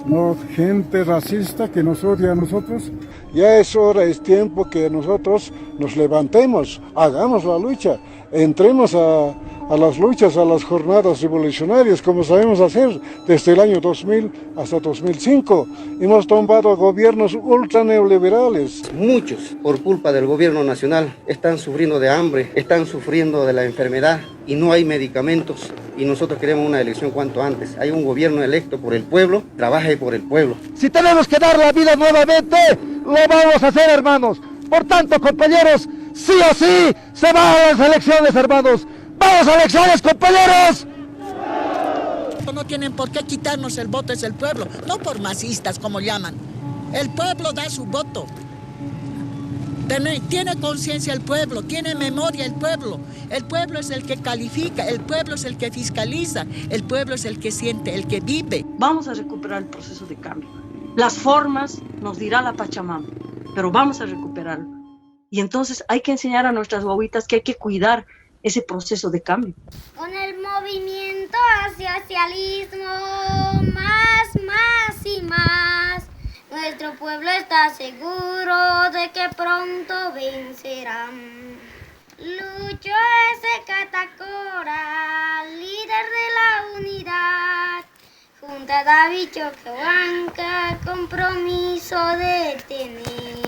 no gente racista que nos odia a nosotros. Ya es hora, es tiempo que nosotros nos levantemos, hagamos la lucha, entremos a las luchas, a las jornadas revolucionarias, como sabemos hacer desde el año 2000 hasta 2005. Hemos tomado gobiernos ultra neoliberales. Muchos, por culpa del gobierno nacional, están sufriendo de hambre, están sufriendo de la enfermedad y no hay medicamentos. Y nosotros queremos una elección cuanto antes. Hay un gobierno electo por el pueblo, trabaje por el pueblo. Si tenemos que dar la vida nuevamente, lo vamos a hacer, hermanos. Por tanto, compañeros, sí o sí, se van a las elecciones, hermanos. ¡Vamos a elecciones, compañeros! No tienen por qué quitarnos el voto, es el pueblo, no por masistas como llaman. El pueblo da su voto. Tiene conciencia el pueblo, tiene memoria el pueblo. El pueblo es el que califica, el pueblo es el que fiscaliza, el pueblo es el que siente, el que vive. Vamos a recuperar el proceso de cambio. Las formas nos dirá la Pachamama, pero vamos a recuperarlo. Y entonces hay que enseñar a nuestras guaguitas que hay que cuidar ese proceso de cambio. Con el movimiento hacia socialismo, más y más, nuestro pueblo está seguro de que pronto vencerán. Lucho ese Catacora, líder de la unidad, junto a David Choquehuanca, compromiso de tener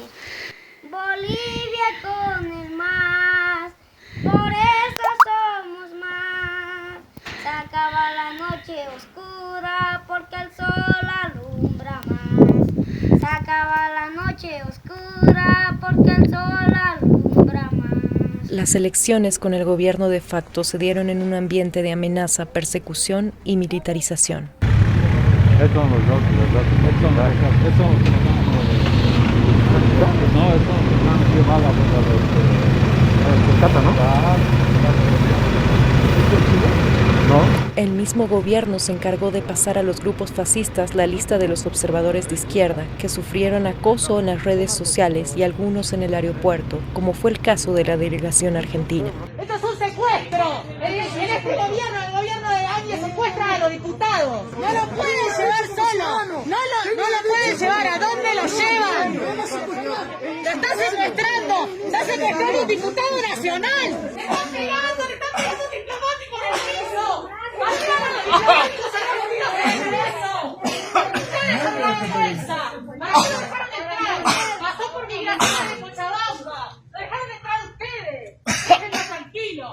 Bolivia con el MAS. Por eso somos más. Se acaba la noche oscura porque el sol alumbra más. Se acaba la noche oscura porque el sol alumbra más. Las elecciones con el gobierno de facto se dieron en un ambiente de amenaza, persecución y militarización. El mismo gobierno se encargó de pasar a los grupos fascistas la lista de los observadores de izquierda que sufrieron acoso en las redes sociales y algunos en el aeropuerto, como fue el caso de la delegación argentina. ¡Esto es un secuestro! En este gobierno, el gobierno de Áñez secuestra a los diputados. No lo pueden llevar solo. No lo pueden llevar. ¿A dónde lo llevan? Lo están secuestrando. Está secuestrando un diputado nacional. Le están pegando diplomáticos de regreso. ¡Diplomáticos a los regreso! ¡Ustedes son la vergüenza! ¿Para qué lo dejaron entrar? Pasó por migración de Cochabamba. Lo dejaron entrar ustedes. Déjenlo tranquilo.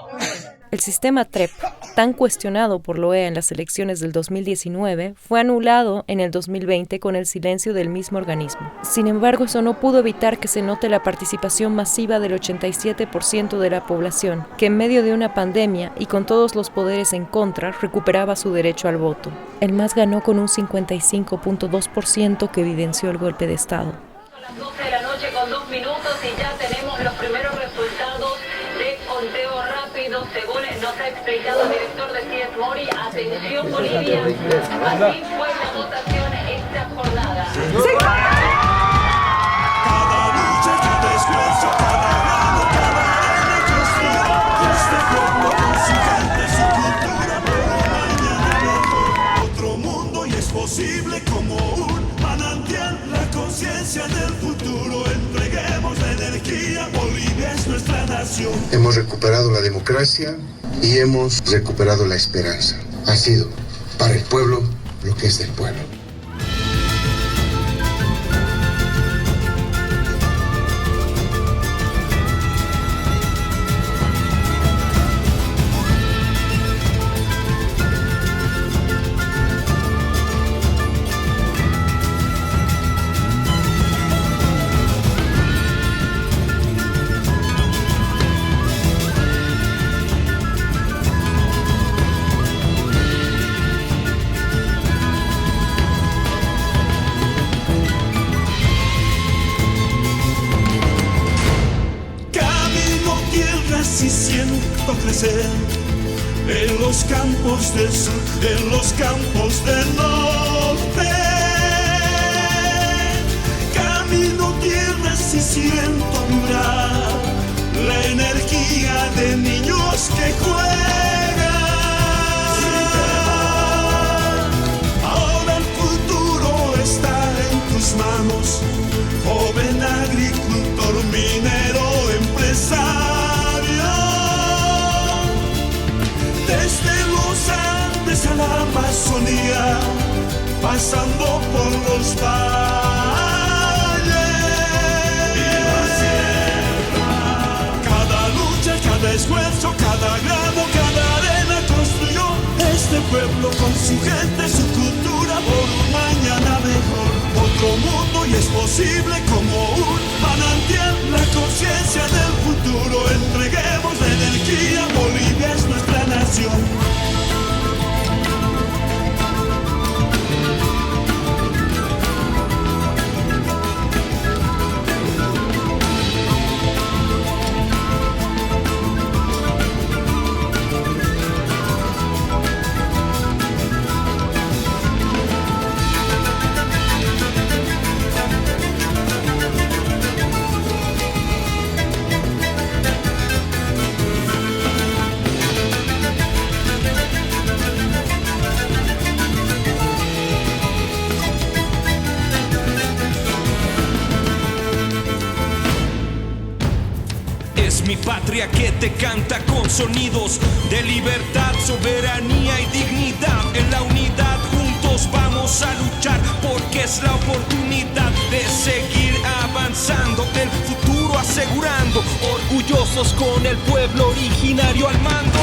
El sistema TREP, tan cuestionado por la OEA en las elecciones del 2019, fue anulado en el 2020 con el silencio del mismo organismo. Sin embargo, eso no pudo evitar que se note la participación masiva del 87% de la población, que en medio de una pandemia y con todos los poderes en contra, recuperaba su derecho al voto. El MAS ganó con un 55.2% que evidenció el golpe de Estado. A las 12 de la noche con 2 minutos y ya tenemos los primeros resultados de conteo rápido, según nos ha explicado el director de CIES Mori. Atención Bolivia, así fue la votación esta jornada. Cada lucha, cada esfuerzo, cada grano, cada elección, este pueblo con su gente, su cultura, pero mañana otro mundo y es posible como un manantial, la conciencia del futuro, entreguemos la energía, Bolivia es nuestra nación. Hemos recuperado la democracia y hemos recuperado la esperanza. Ha sido para el pueblo lo que es del pueblo. nacer en los campos del sur, en los campos del norte. Camino tierras y siento vibrar la energía de niños que juegan. Ahora el futuro está en tus manos, joven agricultor, minero, empresario. Desde los Andes a la Amazonía, pasando por los valles y la sierra. Cada lucha, cada esfuerzo, cada grano, cada arena construyó este pueblo con su gente, su cultura, por un mañana mejor. Otro mundo y es posible como un manantial, la conciencia del futuro. Entreguemos la energía, Bolivia es nuestra nación. Mi patria que te canta con sonidos de libertad, soberanía y dignidad. En la unidad juntos vamos a luchar, porque es la oportunidad de seguir avanzando, el futuro asegurando, orgullosos con el pueblo originario al mando.